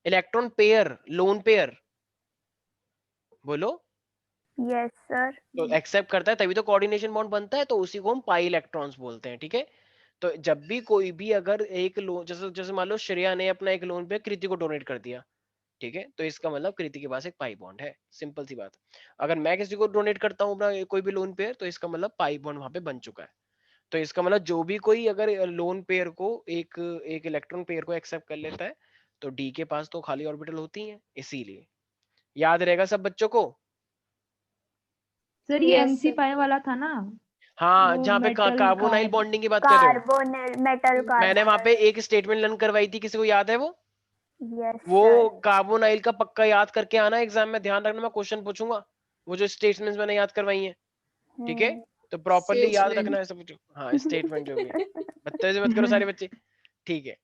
इलेक्ट्रॉन पेयर, लोन पेयर, बोलो। Yes sir. तो एक्सेप्ट करता है, तभी तो कोऑर्डिनेशन बॉन्ड बनता है, तो उसी को हम पाई इलेक्ट्रॉन्स बोलते हैं। ठीक है, तो जब भी कोई भी अगर एक लोन, जैसे जैसे मान लो श्रेया ने अपना एक लोन पे कृति को डोनेट कर दिया, ठीक है, तो इसका मतलब कृति के पास एक पाई बॉन्ड है, सिंपल सी बात। अगर मैं किसी को डोनेट करता हूँ अपना कोई भी लोन पेयर, तो इसका मतलब पाई बॉन्ड वहां पे बन चुका है। तो इसका मतलब जो भी कोई अगर लोन पेयर को एक एक इलेक्ट्रॉन पेयर को एक्सेप्ट कर लेता है, तो डी के पास तो खाली ऑर्बिटल होती हैं, इसीलिए याद रहेगा सब बच्चों को। सर ये यस एमसी सर। पाई वाला था ना, हाँ, वो जहाँ पे मेटल कार्बोनाइल कार्ब। बॉन्डिंग की बात कर रहे हो। कार्बोनिल मेटल मैंने वहां पे कार्बोनाइल। एक स्टेटमेंट लर्न करवाई थी, किसी को याद है वो? यस वो सर। कार्बोनाइल का पक्का याद करके आना एग्जाम में, ध्यान रखना मैं क्वेश्चन पूछूंगा, वो जो स्टेटमेंट्स मैंने याद करवाई हैं। ठीक है, तो प्रॉपरली याद रखना स्टेटमेंट। है सब कुछ। हाँ, स्टेटमेंट जो भी है, बदतमीजी मत करो सारे बच्चे। ठीक है,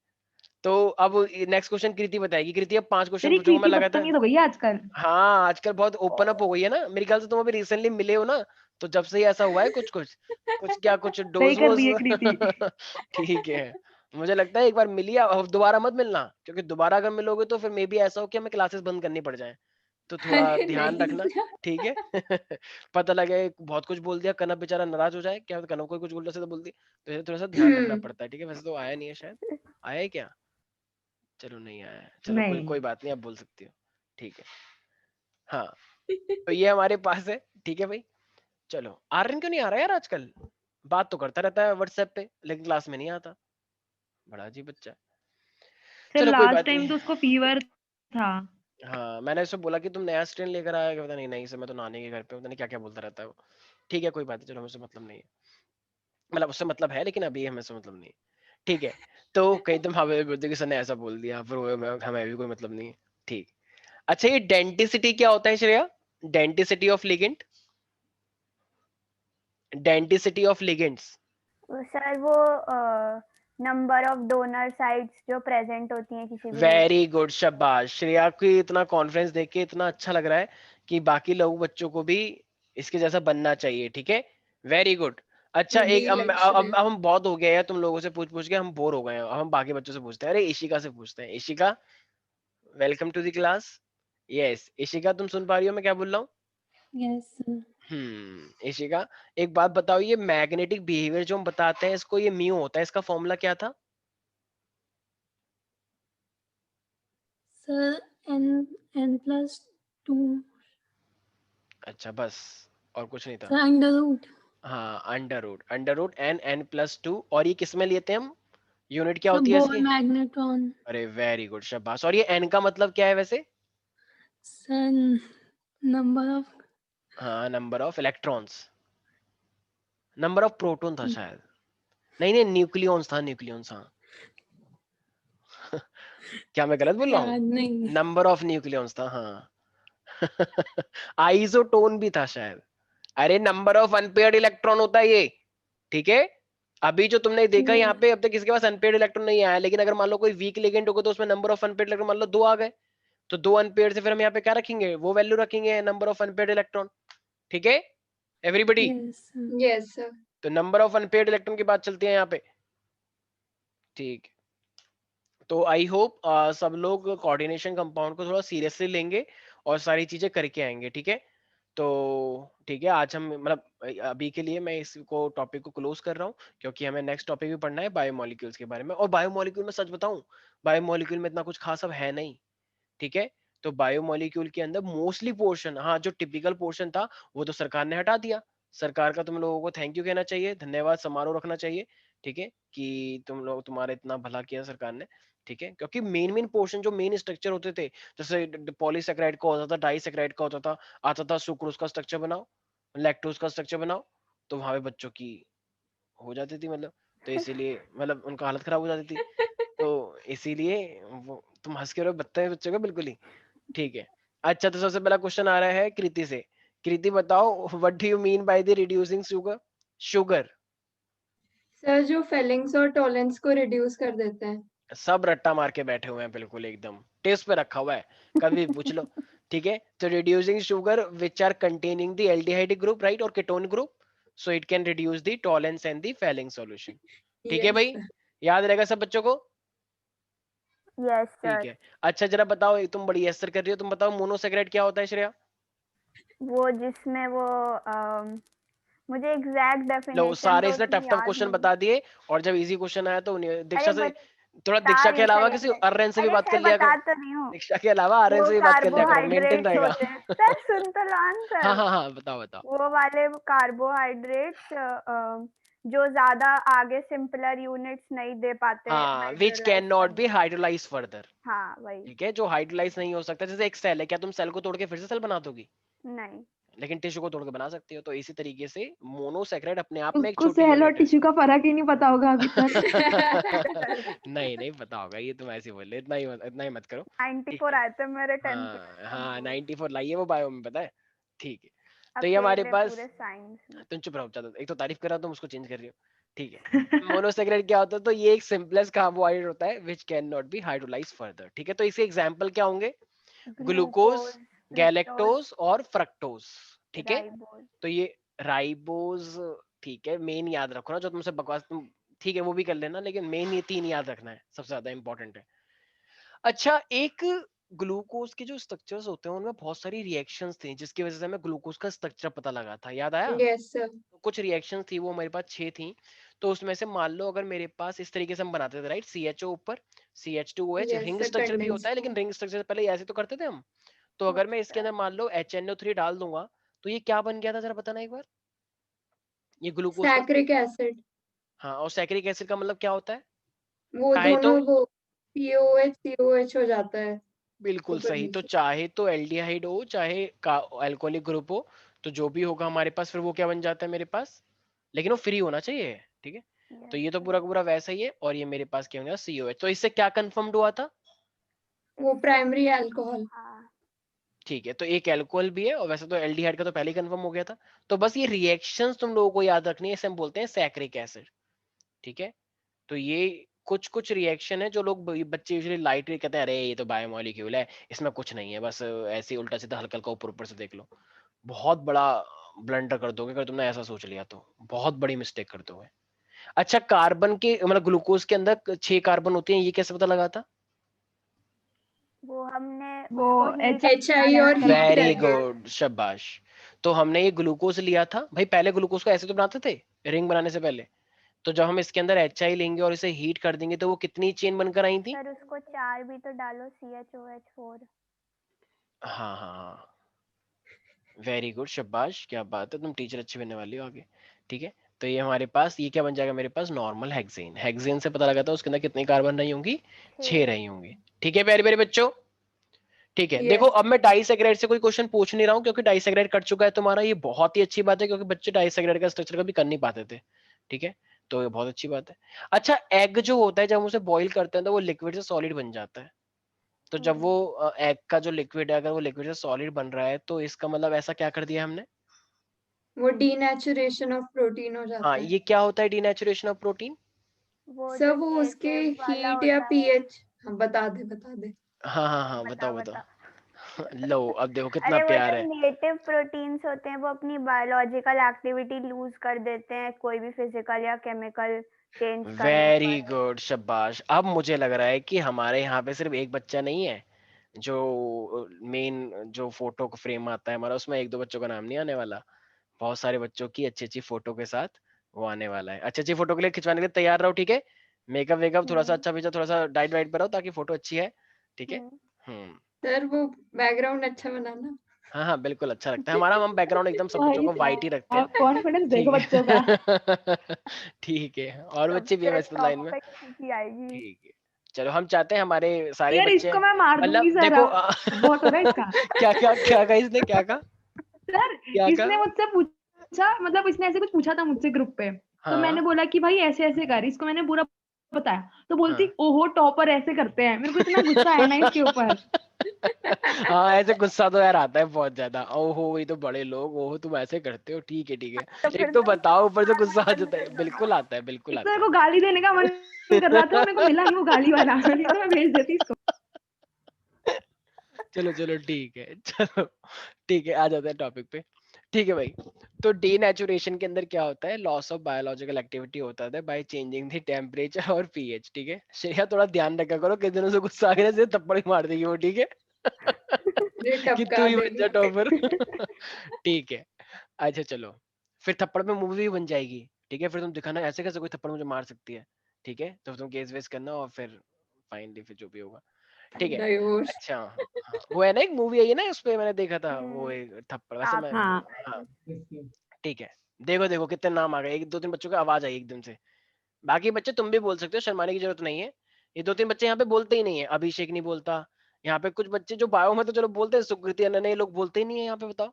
तो अब नेक्स्ट क्वेश्चन कृति बताएगी। कृति अब 5 सर क्वेश्चन ये पूछूंगा मैं कृति लगातार। बदतमीज हो गई है आजकल। हाँ, आजकल बहुत ओपन अप हो गई है ना, मेरे ख्याल से तुम अभी रिसेंटली मिले हो ना, तो जब से ही ऐसा हुआ है कुछ कुछ कुछ क्या कुछ सही डोज कर रही वोज। है कृति। ठीक है, मुझे लगता है एक बार मिलिए, अब दोबारा मत मिलना, क्योंकि दोबारा अगर मिलोगे तो फिर मे बी ऐसा हो कि हमें क्लासेस बंद करनी पड़ जाए, तो थोड़ा अरे ध्यान नहीं रखना। सर। ठीक है। पता लगे बहुत कुछ बोल दिया, कनव बेचारा नाराज हो जाए, क्या पता कनव को कुछ उल्टा सीधा बोल दिया, तो इसे थोड़ा सा ध्यान रखना पड़ता है। ठीक है, वैसे तो आया नहीं है शायद, आया है क्या? चलो नहीं आया है, चलो कोई नहीं। कोई बात नहीं, आप बोल सकती हो। ठीक है, हाँ, तो ये हमारे पास है। ठीक है भाई, चलो आर्यन क्यों नहीं आ रहा यार आजकल? बात तो करता रहता है व्हाट्सएप पे, लेकिन क्लास में नहीं आता, बड़ा अजीब बच्चा है। सर चलो कोई लास्ट बात टाइम नहीं। तो उसको फीवर था। हाँ, मैंने उससे बोला कि तुम नया स्ट्रेन लेकर आया, पता नहीं, नहीं सर मैं तो नानी के घर पे, पता नहीं क्या क्या बोलता रहता है वो। ठीक है, कोई बात नहीं, चलो हमें उससे मतलब नहीं है, मतलब उससे मतलब है लेकिन अभी हमें उससे मतलब नहीं है। ठीक है, तो कहीं तुम हमें बोलते कि सर ने ऐसा बोल दिया, फिर हमें भी कोई मतलब नहीं है। ठीक। अच्छा, ये डेंटिसिटी क्या होता है Shreya? Denticity of ligand, denticity of ligands. Sir वो नंबर ऑफ डोनर साइट्स जो प्रेजेंट होती हैं किसी भी link वेरी गुड, शाबाश श्रेया की, इतना कॉन्फिडेंस देख के इतना अच्छा लग रहा है कि बाकी लोग बच्चों को भी इसके जैसा बनना चाहिए। ठीक है, वेरी गुड। अच्छा, एक यही लक्ष्य है। अब हम बहुत हो गए हैं तुम लोगों से पूछ पूछ के, हम बोर हो गए हैं, अब हम बाकी बच्चों से पूछते हैं। अरे इशिका से पूछते हैं। Ishika, welcome to the class. Yes Ishika, तुम सुन पा रही हो मैं क्या बोल रहा हूँ? Yes sir. इशिका, एक बात बताओ, ये मैग्नेटिक बिहेवियर जो हम बताते हैं इसको, ये म्यू होता है, इसका फॉर्मूला क्या था? सर एन n+2 अच्छा बस, और कुछ नहीं था? अंडर रूट हाँ, अंडर रूट n+2। और ये किस में लेते हैं हम? यूनिट क्या होती है बोर इसकी? मैग्नेट्रॉन अरे वेरी गुड, शाबाश। और ये n का मतलब क्या है वैसे? सन नंबर ऑफ हाँ, number of electrons. Number of proton था शायद। नहीं नहीं, न्यूक्लियॉन्स था, न्यूक्लियॉन्स। हाँ क्या मैं गलत बोल रहा हूँ? याद नहीं नंबर ऑफ न्यूक्लियॉन्स था, हाँ। आइसोटोन भी था शायद। अरे नंबर ऑफ अनपेयर्ड इलेक्ट्रॉन होता है ये, ठीक है। अभी जो तुमने देखा यहाँ पे, अब तक किसी के पास अनपेयर्ड इलेक्ट्रॉन नहीं आया, लेकिन अगर मान लो कोई वीक लिगेंड होगा तो उसमें नंबर ऑफ अनपेयर्ड इलेक्ट्रॉन मान लो 2 आ गए, तो 2 अनपेयर्ड से फिर हम यहाँ पे क्या रखेंगे? वो वैल्यू रखेंगे, नंबर ऑफ अनपेयर्ड इलेक्ट्रॉन। ठीक है एवरीबॉडी? Yes yes sir. तो नंबर ऑफ अनपेयर्ड इलेक्ट्रॉन की बात चलती है यहाँ पे, ठीक। तो आई होप सब लोग कोऑर्डिनेशन कंपाउंड को थोड़ा सीरियसली लेंगे और सारी चीजें करके आएंगे, ठीक है। तो ठीक है, आज हम मतलब अभी के लिए मैं इसको टॉपिक को क्लोज कर रहा हूँ, क्योंकि हमें नेक्स्ट टॉपिक भी पढ़ना है बायोमोलिक्यूल्स के बारे में। और बायोमोलिक्यूल में सच बताऊं, बायोमोलिक्यूल में इतना कुछ खास अब है नहीं, ठीक है। तो बायोमोलिक्यूल के अंदर मोस्टली पोर्शन, हाँ जो टिपिकल पोर्शन था वो तो सरकार ने हटा दिया। सरकार का तुम लोगों को थैंक यू कहना चाहिए, धन्यवाद समारोह रखना चाहिए, ठीक है, कि तुम लोग, तुम्हारा इतना भला किया सरकार ने, ठीक है। क्योंकि मेन मेन पोर्शन जो मेन स्ट्रक्चर होते थे, जैसे पॉलीसेकेराइड का होता था, डाइसेकेराइड का होता था, आता था सुक्रोज का स्ट्रक्चर बनाओ, लैक्टोज का स्ट्रक्चर बनाओ, तो वहां पे बच्चों की हो जाती थी मतलब, तो इसीलिए मतलब उनका हालत खराब हो जाती थी। तो इसीलिए वो तुम हंस के रहो, बत्ते बच्चों का बिल्कुल ही, ठीक है। अच्छा, तो सबसे पहला क्वेश्चन आ रहा है कृति से। कृति बताओ, what do you mean by the reducing sugar? Sugar sir जो फेलिंग्स और टॉलेंस को रिड्यूस कर देते हैं। सब रट्टा मार के बैठे हुए हैं, बिल्कुल एकदम टेस्ट पे रखा हुआ है, कभी पूछ लो, ठीक है। तो reducing sugar which are containing the aldehyde group, right, और ketone group, so it can reduce the Tollens and the Fehling solution, ठीक है यस भाई? सर। याद रहेगा सब बच्चों को? यस ठीक सर। है। अच्छा जरा बताओ, तुम बड़ी असर कर रही हो, तुम बताओ मोनोसेकेराइड क्या होता है श्रेया? वो जिसमें वो मुझे एग्जैक्ट लो, डेफिनेशन सारे तो इसने उसकी टफ टफ याद क्वेश्चन नहीं। बता दिए, और जब इजी क्वेश्चन आया तो अरे दीक्षा से, थोड़ा बता दीक्षा के रही अलावा सर, किसी आर्यन से भी अरे बात कर सर लिया बता करो, तो रही हूँ। दीक्षा के अलावा आर्यन वो से भी बात कर लिया करो, मेंटेन कार्बोहाइड्रेट्स रहेगा। होते हैं सर, सुन तो लो हाँ आंसर। हाँ हाँ, बताओ बताओ। वो वाले कार्बोहाइड्रेट्स जो ज्यादा आगे सिंपलर यूनिट्स नहीं दे पाते हाँ, which can hydrolyse not be करने। हाइड्रोलाइज फर्दर, हाँ वही। ठीक है, जो हाइड्रोलाइज नहीं हो सकता। जैसे एक सेल है, क्या तुम सेल को तोड़ के फिर से सेल बना दोगी? नहीं। लेकिन टिश्यू को तोड़ के बना सकती हो। तो इसी तरीके से मोनोसेक्राइड अपने आप में एक उसको छोटी सेल और यूनिट है। टिश्यू का फर्क ही नहीं पता होगा अभी तक। नहीं नहीं पता होगा, ये तुम ऐसे बोल रहे, इतना ही मत करो, ठीक 94 है। आए थे मेरे 10th हाँ हाँ, 94 लाइए वो बायो में, पता है, ठीक है। तो ये हमारे अकेले पास, पूरे साइंस में। तुम चुप रहो, ज्यादा एक तो तारीफ कर रहा हूं, तुम उसको चेंज कर रही हो, ठीक है। मोनोसेक्राइड क्या होता है? तो ये एक सिंपलेस्ट कार्बोहाइड्रेट होता है which can not be hydrolyse further, ठीक है। तो इसके एग्जांपल क्या होंगे? ग्लूकोज, ग्लूकोज, फ्रक्टोज, गैलेक्टोज और फ्रक्टोज, ठीक है। राइबोज। तो ये राइबोज, ठीक है, मेन याद रखो ना, जो तुमसे बकवास तुम, ठीक है वो भी कर लेना, लेकिन मेन ये 3 याद रखना है, सबसे ज्यादा इंपॉर्टेंट है। अच्छा, एक ग्लूकोज के जो स्ट्रक्चर्स होते हैं उनमें बहुत सारी रिएक्शंस थी, जिसकी वजह से हमें ग्लूकोज का स्ट्रक्चर पता लगा था, याद आया? Yes sir. तो कुछ रिएक्शंस थी, वो मेरे पास 6 थी। तो उसमें से मान लो अगर मेरे पास इस तरीके से हम बनाते थे, राइट, CHO ऊपर, CH2OH, yes ring sir structure भी होता कंडेंस। है, लेकिन रिंग स्ट्रक्चर से पहले ऐसे तो करते थे हम। तो अगर मैं इसके अंदर मान लो HNO3 डाल दूंगा, तो ये क्या बन गया था, जरा बताना एक बार, ये ग्लूकोज का। Saccharic acid. हाँ, और सैक्रिक एसिड का मतलब क्या होता है? वो चाहे तो, दोनों वो COH हो जाता है बिल्कुल ऊपर सही, तो नीचे। चाहे तो एल्डिहाइड हो, चाहे अल्कोहलिक ग्रुप हो, तो जो भी होगा हमारे पास, फिर वो क्या बन जाता है मेरे पास, लेकिन वो फ्री होना चाहिए, ठीक है। तो ये तो पूरा का पूरा वैसा ही है, और ये मेरे पास क्या हो गया, COH। तो इससे क्या कंफर्म्ड हुआ था? वो प्राइमरी अल्कोहल। हाँ। ठीक है, तो एक अल्कोहल भी है, और वैसे तो एल्डिहाइड का तो पहले ही कंफर्म हो गया था। तो बस ये रिएक्शंस तुम लोगों को याद रखनी है, इसे हम बोलते हैं सैक्रिक एसिड, ठीक है। तो ये कुछ कुछ रिएक्शन है जो लोग बच्चे यूजुअली लाइटली कहते हैं, अरे ये तो बायोमोलिक्यूल है, इसमें कुछ नहीं है, बस ऐसे ही उल्टा सीधा हल्का हल्का ऊपर ऊपर से देख लो। बहुत बड़ा ब्लंडर कर दोगे अगर तुमने ऐसा सोच लिया, तो बहुत बड़ी मिस्टेक कर दोगे। अच्छा, कार्बन के मतलब ग्लूकोज के अंदर 6 कार्बन होते हैं, ये कैसे पता लगा था? वो हमने वो उसको हीट HI और हीट वेरी करके। गुड, शाबाश। तो हमने ये ग्लूकोज लिया था भाई, पहले ग्लूकोज को ऐसे तो बनाते थे रिंग बनाने से पहले। तो जब हम इसके अंदर HI लेंगे और इसे हीट कर देंगे, तो वो कितनी चेन बनकर आई थी? सर उसको 4 भी तो डालो, CHOH4। हाँ हाँ हाँ, वेरी गुड, शाबाश, क्या बात है, तुम टीचर अच्छी बनने वाली हो आगे। ठीक है, तो ये हमारे पास, ये क्या बन जाएगा मेरे पास, नॉर्मल हेक्सेन। हेक्सेन से पता लगा था उसके अंदर कितनी कार्बन रही होंगी, 6 6। रही होंगी। ठीक है प्यारे प्यारे बच्चों, ठीक है। देखो यस अब मैं डाइसैकेराइड से कोई क्वेश्चन पूछ नहीं रहा हूँ क्योंकि डाइसैकेराइड कट चुका है तुम्हारा, ये बहुत ही अच्छी बात है क्योंकि बच्चे डाइसैकेराइड का स्ट्रक्चर कभी कर नहीं पाते थे। ठीक है, तो ये बहुत अच्छी बात है। अच्छा, एग जो होता है जब हम उसे बॉईल करते हैं तो वो लिक्विड से सॉलिड बन जाता है। तो जब वो एग का जो लिक्विड है, अगर वो लिक्विड से सॉलिड बन रहा है तो इसका मतलब ऐसा क्या कर दिया हमने। वो डीनेचुरेशन ऑफ प्रोटीन हो जाता हाँ, है ये क्या होता है डीनेचुरेशन ऑफ प्रोटीन। वो सर। जो वो उसके नेटिव वाला हीट या होता है। पीएच, हाँ बता दे बता दे। हाँ हाँ हाँ, बता बताओ बता। बताओ। लो अब देखो कितना अरे वो प्यार जो है। नेटिव प्रोटीन्स होते हैं वो अपनी बायोलॉजिकल एक्टिविटी लूज कर देते हैं कोई भी फिजिकल या केमिकल चेंज करने वेरी पर। गुड, शाबाश। अब मुझे लग रहा है कि हमारे यहाँ पे सिर्फ एक बच्चा नहीं है जो मेन जो फोटो का फ्रेम आता है हमारा, उसमें एक दो बच्चों का नाम नहीं आने वाला, बहुत सारे बच्चों की अच्छी अच्छी फोटो के साथ वो आने वाला है। अच्छी अच्छी फोटो के लिए खिंचवाने के लिए तैयार रहो, ठीक है। मेकअप वेकअप थोड़ा सा हम्म अच्छा भेजा, थोड़ा सा डाइट वाइट पर रहो ताकि फोटो अच्छी है। ठीक है। हम्म। हम्म। सर वो बैकग्राउंड अच्छा बनाना। हाँ हाँ बिल्कुल, अच्छा लगता है हमारा, हम बैकग्राउंड एकदम सब बच्चों भाई को वाइट ही रखते हैं। कॉन्फिडेंस ठीक देखो बच्चों का। है। ठीक है, और बच्चे भी है सबसे वैसे तो लाइन टॉप में। पे किसी आएगी। ठीक है, चलो हम चाहते हैं हमारे सारे यार बच्चे, इसको मैं मार दूंगी मतलब सर, देखो अब बहुत हो रहा है इसका। क्या कहा इसने, क्या कहा, सर क्या इसने कहा। मुझसे पूछा, मतलब इसने ऐसे कुछ पूछा था मुझसे ग्रुप पे, तो हाँ मैंने बोला कि भाई ऐसे ऐसे कर, इसको मैंने पूरा बताया, तो बोलती हाँ। ओहो टॉपर ऐसे करते हैं। मेरे को इतना गुस्सा आया ना इसके ऊपर। हाँ, ऐसे गुस्सा तो यार आता है बहुत ज्यादा, ओहो ये तो बड़े लोग, ओहो तुम ऐसे करते हो, ठीक है ठीक है। तो फिर एक तो तुम बताओ, ऊपर से मारना गुस्सा आ बंद जाता कर है, दो बिल्कुल ना। आता है, बिल्कुल एक तो आता मेरे है। को गाली देने का मन कर रहा था, मेरे को मिला नहीं वो गाली वाला, नहीं तो मैं भेज देती इसको। चलो चलो ठीक है, चलो ठीक है, आ जाते हैं टॉपिक पे। ठीक है भाई, तो डीनेचुरेशन के अंदर क्या होता है, लॉस ऑफ बायोलॉजिकल एक्टिविटी होता है बाय चेंजिंग द टेम्परेचर और पीएच। ठीक है, श्रेया थोड़ा ध्यान रखा करो, किस दिनों से गुस्सा आ गया ना थप्पड़ ही मार देगी वो, ठीक है। ये कि तू टपका ही बन जा देगी। टॉपर। ठीक है, अच्छा चलो, फिर थप्पड़ में मूवी भी बन जाएगी। ठीक है, फिर तुम दिखाना ऐसे कैसे कोई थप्पड़ मुझे मार सकती है। ठीक है, तो तुम केस वेस करना और फिर फाइनली फिर जो भी होगा। ठीक है। डाइवोर्स। अच्छा, हाँ, वो है ना एक मूवी आई है ना, उस पे मैंने देखा था वो हम्म। एक थप्पड़, वैसे आप मैं, हाँ हाँ ठीक है। देखो देखो कितने नाम आ गए, एक दो तीन बच्चों की आवाज आई एकदम से। बाकी बच्चे तुम भी बोल सकते हो, शर्माने की जरूरत नहीं है। ये दो तीन बच्चे यहाँ पे बोलते ही नहीं है, अभिषेक नहीं बोलता यहाँ पे, कुछ बच्चे जो बायो में तो चलो बोलते हैं, सुकृति अनन्या, ये लोग बोलते ही नहीं है यहाँ पे, बताओ।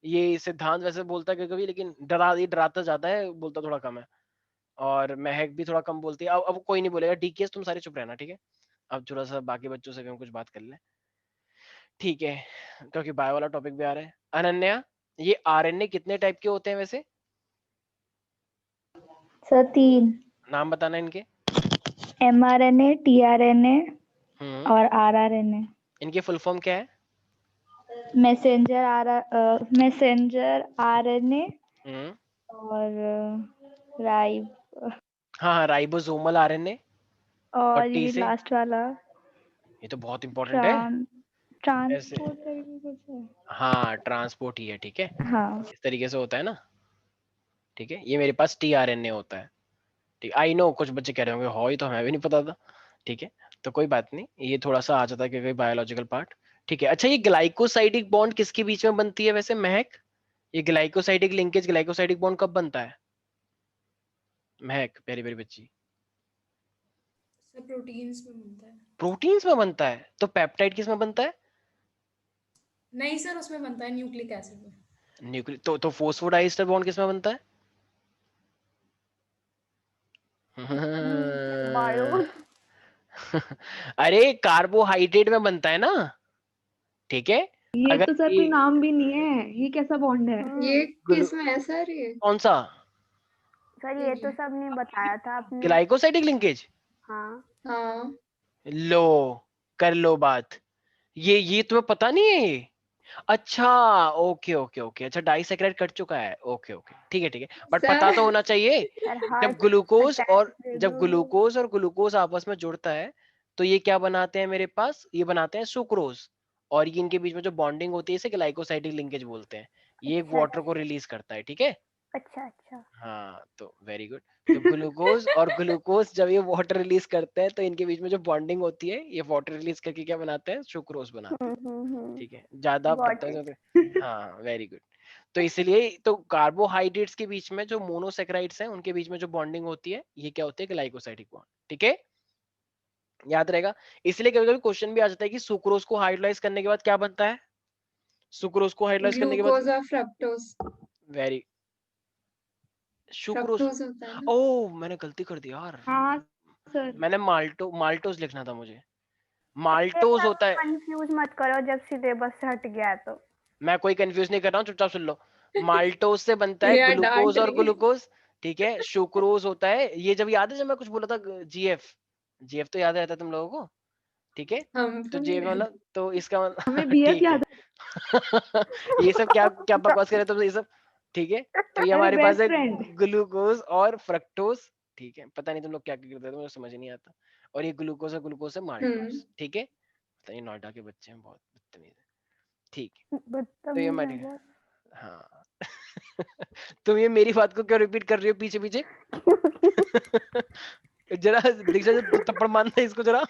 ये सिद्धांत वैसे बोलता है कभी कभी, लेकिन ये डराता ज्यादा है, बोलता थोड़ा कम है। और महक भी थोड़ा कम बोलती है। अब कोई नहीं बोलेगा, डीकेएस तुम सारे चुप रहना, ठीक है। अब थोड़ा सा बाकी बच्चों से भी हम कुछ बात कर लें, ठीक है, क्योंकि बायो वाला टॉपिक भी आ रहा है। अनन्या, ये आरएनए कितने टाइप के होते हैं वैसे, सर 3। नाम बताना इनके। mRNA, tRNA हम्म। और rRNA। इनकी फुल फॉर्म क्या है। मैसेंजर आरएनए हम्म। और राइब हाँ हाँ, राइबोसोमल आरएनए। और और टी ये से, लास्ट वाला ये तो बहुत इंपॉर्टेंट है ट्रांस ऐसे। ट्रांसपोर्ट करके कुछ है। हाँ, ट्रांसपोर्ट ही है, ठीक है, हाँ। इस तरीके से होता है ना। ठीक है, ये मेरे पास टीआरएनए होता है। ठीक, आई नो कुछ बच्चे कह रहे होंगे हो ही तो हमें भी नहीं पता था। ठीक है, तो कोई बात नहीं, ये थोड़ा सा आ जाता है क्योंकि बायोलॉजिकल पार्ट। ठीक है, अच्छा ये ग्लाइकोसाइडिक बॉन्ड किसके बीच में बनती है वैसे महक, ये ग्लाइकोसाइडिक लिंकेज, ग्लाइकोसाइडिक बॉन्ड कब बनता है महक, प्यारी प्यारी बच्ची। सर प्रोटीन्स में बनता है। प्रोटीन्स में बनता है, तो पेप्टाइड किस में बनता है। नहीं सर, उसमें बनता है न्यूक्लिक एसिड में। न्यूक्लिक, तो फोस्फोडाइस्टर बॉन्ड किस में बनता है। बायो। अरे कार्बोहाइड्रेट में बनता है ना, ठीक है। ये अगर तो सर ये कोई नाम भी नहीं है, ये कैसा बॉन्ड है। ये ग्लू किस में है सर ये? कौन सा, सर ये तो सबने बताया था आपने। Glycosidic linkage. हाँ। हाँ लो, कर लो बात, ये तुम्हें पता नहीं है ये? अच्छा, ओके ओके ओके, अच्छा डाइसैकेराइड कट चुका है, ओके ओके, ठीक है ठीक है, बट पता सर। तो होना चाहिए। सर जब हार्ट ग्लूकोज और अटैक जब ग्लूकोज और ग्लूकोज आपस में जुड़ता है तो ये क्या बनाते हैं मेरे पास, ये बनाते हैं सुक्रोज। और ये इनके बीच में जो बॉन्डिंग होती है इसे ग्लाइकोसाइडिक लिंकेज बोलते हैं। ये अच्छा वाटर को रिलीज करता है, ठीक है। अच्छा अच्छा। हाँ, तो वेरी गुड। तो ग्लूकोज और ग्लूकोज जब ये वाटर रिलीज करते हैं तो इनके बीच में जो बॉन्डिंग होती है, ये वाटर रिलीज करके क्या बनाते हैं, सुक्रोज बनाते हैं। ठीक है, ज्यादा गॉट पता इट। है। हाँ, वेरी गुड। तो इसलिए तो कार्बोहाइड्रेट्स के बीच में जो मोनोसेक्राइड्स हैं उनके बीच में जो बॉन्डिंग होती है, ये क्या होती है, ग्लाइकोसाइडिक बॉन्ड। ठीक है, याद रहेगा। इसलिए कभी कभी क्वेश्चन भी आ जाता है कि सुक्रोज को हाइड्रोलाइज करने के बाद क्या बनता है, सुक्रोज को हाइड्रोलाइज करने के बाद ग्लूकोज और फ्रक्टोज। Very sucrose. फ्रक्टोज होता है ना। ओह, मैंने गलती कर दी यार, हाँ सर। मैंने माल्टोज लिखना था मुझे। ये माल्टोज सब होता है। कंफ्यूज मत करो जब सिलेबस से हट गया है तो। मैं कोई कंफ्यूज नहीं कर रहा हूँ, चुपचाप सुन लो। माल्टोज से बनता है यहाँ डांट ग्लूकोज और रही है। ग्लूकोज। ठीक है, सुक्रोज होता है, ये जब याद है जब मैं कुछ बोला था, जीएफ। जीएफ तो याद रहता है तुम लोगों को। ठीक है, तो हमको नहीं जीएफ रहता। मतलब, तो इसका हमें बीएफ ठीक है। याद ये सब क्या क्या बकवास कर रहे हो तुम, ये सब। ठीक है, तो ये अरे हमारे पास बेस्ट है फ्रेंड। ग्लूकोज और फ्रक्टोज। ठीक है, पता नहीं तुम लोग क्या क्या करते थे, मुझे समझ नहीं आता। और ये ग्लूकोज और ग्लूकोज है माल्टोज। ठीक है, पता नहीं नोएडा के बच्चे हैं, बहुत बदतमीज है। ठीक है, तो ये बदतमीज हमारे, है बहुत। हाँ। तुम ये मेरी बात को क्यों रिपीट कर रही हो पीछे पीछे? जरा दीक्षा जो थप्पड़ मारना है इसको जरा।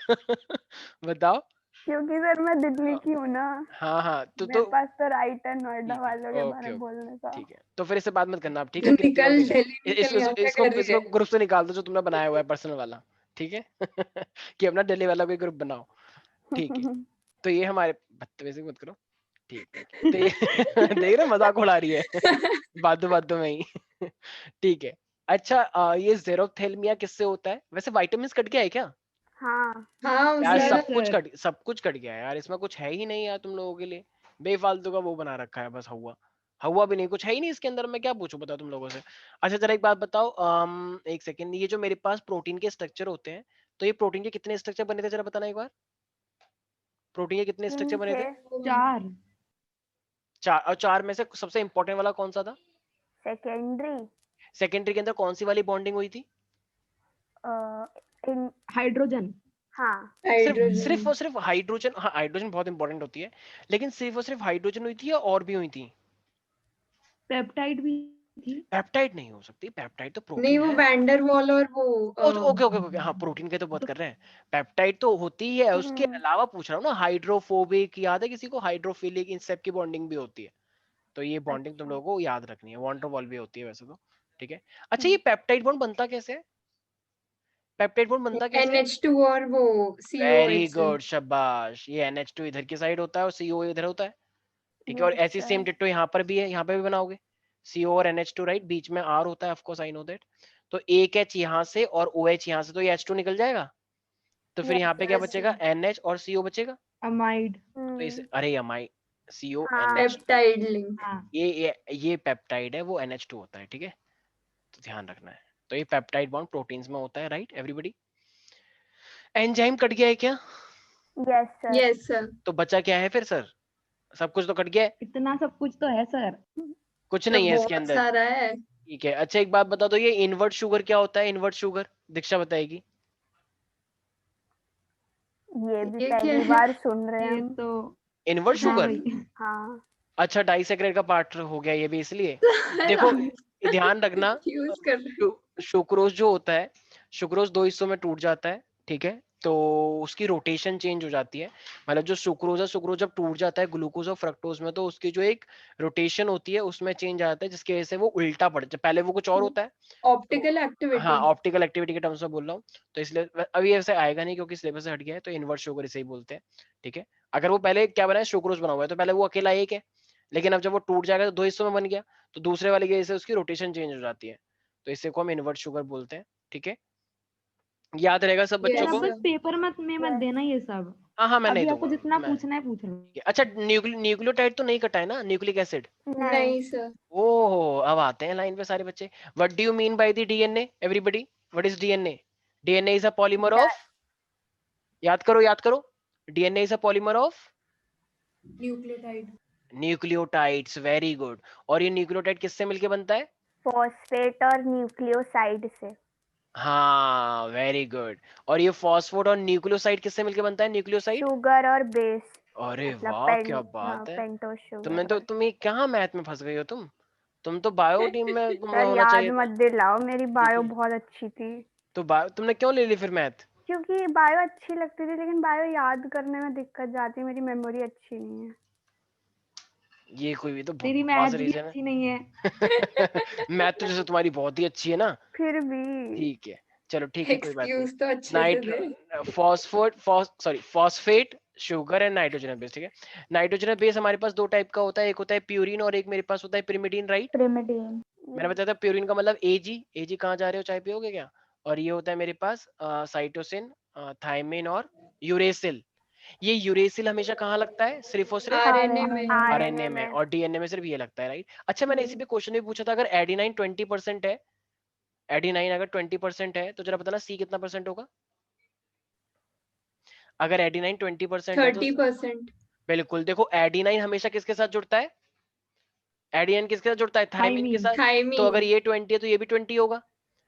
बताओ। क्योंकि सर मैं दिल्ली की हूँ ना, हाँ हाँ, मेरे पास तो राइट है नोएडा ठीक है, वालों के बारे ओके में ओके, बोलने का। ठीक है। तो फिर इससे बात मत करना आप, ठीक है, कृति और निकल दीक्षा। दिल्ली निकल, यहाँ क्या इसको कर रही इसको है। ग्रुप से निकाल दो जो तुमने बनाया हुआ है, पर्सनल वाला। ठीक है। कि अपना दिल्ली वाला कोई ग्रुप बनाओ। ठीक है, तो ये हमारे, बदतमीजी मत करो। ठीक है, तो ये देख रहे मजाक उड़ा रही है। बातों में ही। ठीक है। अच्छा, ये जेरोथेल्मिया किससे होता है वैसे? विटामिन कट गया है क्या हाँ हाँ यार? सर। Yes sir. सब कुछ कट गया है यार, इसमें कुछ है ही नहीं यार तुम लोगों के लिए। बेफालतू का वो बना रखा है बस, हवा हवा भी नहीं, कुछ है ही नहीं इसके अंदर। मैं क्या पूछूं बताओ तुम लोगों से। अच्छा जरा एक बात बताओ, एक सेकंड, ये जो मेरे पास प्रोटीन के स्ट्रक्चर होते हैं, तो ये प्रोटीन के कितने स्ट्रक्चर बने थे जरा बताना एक बार। प्रोटीन के कितने स्ट्रक्चर 3 बने थे? थे। 4। चार, और चार में से सबसे इंपॉर्टेंट वाला कौन सा था? सेकेंडरी। सेकेंडरी के अंदर कौन सी वाली बॉन्डिंग हुई थी? इन हाइड्रोजन। हाँ सिर्फ सिर्फ हाइड्रोजन। और सिर्फ हाइड्रोजन? हाँ, हाइड्रोजन बहुत इंपॉर्टेंट होती है, लेकिन सिर्फ और सिर्फ हाइड्रोजन हुई थी या और भी हुई थी? पेप्टाइड भी थी। पेप्टाइड नहीं हो सकती, पेप्टाइड तो नहीं, प्रोटीन वो है। वैंडर वॉल और वो ओके ओके ओके, हाँ, प्रोटीन के तो बात कर रहे हैं। पेप्टाइड तो होती ही है, उसके अलावा पूछ रहा हूँ ना, हाइड्रोफोबिक, याद है किसी को? हाइड्रोफिलिक, इन सब की बॉन्डिंग भी होती है। तो ये बॉन्डिंग तुम अच्छा। लोगों को याद रखनी है। वॉन टू वॉल भी होती है वैसे तो। ठीक है। अच्छा, ये पेप्टाइड बॉन्ड बनता कैसे है? पेप्टाइड बॉन्ड बनता कैसे है? NH2 और वो वेरी COH से। गुड, शाबाश। ये NH2 इधर की साइड होता है और CO इधर होता है। ठीक है, और यस ऐसी सेम सर। डिट्टो यहाँ पर भी है, यहाँ पे भी बनाओगे। CO और NH2, राइट, बीच में R होता है, of course I know that. तो एक H यहाँ से और OH यहाँ से, तो ये H2 निकल जाएगा। तो फिर यस यहाँ पे क्या सर। यस बचेगा? NH और CO बचेगा। अमाइड। तो इस, अरे अमाइ, CO हाँ NH2, पेप्टाइड लिंक। हाँ। ये पेप्टाइड है, वो NH2 होता है। ठीक है, तो ध्यान रखना है। तो ये पेप्टाइड बॉन्ड प्रोटीन्स में होता है, राइट एवरीबॉडी। एंजाइम कट गया है क्या? Yes sir. Yes sir. तो बचा क्या है फिर सर? सब कुछ तो कट गया है, इतना सब कुछ तो है सर। कुछ तो नहीं है इसके बहुत अंदर। सारा है। ठीक है, अच्छा एक बात बता दो, ये इनवर्ट शुगर क्या होता है? इनवर्ट शुगर दीक्षा बताएगी। ये भी ये क्या पहली है? बार सुन रहे हैं ये हम। तो इनवर्ट हाँ शुगर, भाई। हाँ अच्छा डाइसेक्राइड का पार्ट हो गया ये भी इसलिए। देखो, ध्यान रखना, यूज कर रहे हैं। सुक्रोज जो होता है, सुक्रोज दो हिस्सों में टूट जाता है। ठीक है, तो उसकी रोटेशन चेंज हो जाती है। मतलब जो सुक्रोज है, सुक्रोज जब टूट जाता है ग्लूकोज और फ्रक्टोज में, तो उसकी जो एक रोटेशन होती है उसमें चेंज आ जाता है, जिसकी वजह से वो उल्टा पड़ जाता है। पहले वो कुछ और होता है। तो ऑप्टिकल हाँ, एक्टिविटी। ऑप्टिकल एक्टिविटी के टर्म्स में बोल रहा हूँ। तो इसलिए अभी ऐसे आएगा नहीं क्योंकि सिलेबस से हट गया है, तो इनवर्ट शुगर इसे ही बोलते हैं। ठीक है, अगर वो पहले क्या बना है, सुक्रोज बना हुआ है, तो पहले वो अकेला एक है, लेकिन अब जब वो टूट जाएगा तो दो हिस्सों में बन गया, तो दूसरे वाले की वजह से उसकी रोटेशन चेंज हो जाती है। तो इसे को हम इनवर्ट शुगर बोलते हैं। ठीक है, याद रहेगा सब बच्चों सर यस आप को? बस सर। पेपर में मत यस। देना ये सब। हाँ हाँ, मैं नहीं अभी आपको दूंगा जितना मैं। पूछना है पूछ लो। ठीक है, अच्छा न्यूक्लियोटाइड तो नहीं कटा है ना, न्यूक्लिक एसिड? नहीं। नहीं सर। ओहो, अब आते हैं लाइन पे सारे बच्चे। What do you mean by the DNA everybody? What is DNA? DNA is a polymer of, याद करो याद करो, DNA is a polymer of nucleotide. Nucleotides, very good. और ये न्यूक्लियोटाइड किससे मिलके बनता है? फॉस्फेट और न्यूक्लियोसाइड से। हाँ, वेरी गुड। और ये फॉस्फेट और न्यूक्लियोसाइड किससे मिलके बनता है? न्यूक्लियोसाइड, शुगर और बेस, अरे मतलब वाह क्या बात है। पेंटोस तुमने शुगर तो, और तुम ये कहाँ मैथ में फंस गई हो तुम? तुम तो बायो टीम में तुम्हारा सर होना याद चाहिए था। मत दिलाओ, मेरी बायो है। बहुत अच्छी थी। तो बायो तुमने क्यों ले ली फिर मैथ? क्योंकि बायो अच्छी लगती थी, लेकिन बायो याद करने में दिक्कत जाती, मेरी मेमोरी अच्छी नहीं है। ये कोई भी तो तेरी बकवास मैथ भी रीजन अच्छी नहीं है। है। मैथ तो जैसे तुम्हारी बहुत ही अच्छी है ना। फिर भी ठीक है, चलो ठीक है, कोई बात नहीं। एक्सक्यूज तो अच्छे से nitro they. Phosphate, sugar and nitrogen base, ठीक है। नाइट्रोजन बेस हमारे पास दो टाइप का होता है, एक होता है प्यूरिन और एक मेरे पास होता है पिरिमिडीन, राइट? प्रिमिडिन। मैंने बताया था प्यूरिन का मतलब एजी कहाँ जा रहे हो, चाय पियोगे क्या? और ये होता है मेरे पास साइटोसिन, थायमिन और यूरेसिल। ये यूरेसिल हमेशा कहाँ लगता है, सिर्फ और सिर्फ आरएनए में। आरएनए में, और डीएनए में सिर्फ ये लगता है, राइट? अच्छा, मैंने इसी पे क्वेश्चन भी पूछा था, अगर एडेनाइन 20% है, एडेनाइन अगर 20% है तो जरा बताना सी कितना परसेंट होगा? अगर एडेनाइन 20% है तो 30%। बिल्कुल, देखो एडेनाइन हमेशा किसके साथ जुड़ता है? एडेनाइन किसके साथ जुड़ता है? थायमिन के थायमीन। साथ। तो थायमीन। अगर ये 20 है तो ये भी 20 होगा।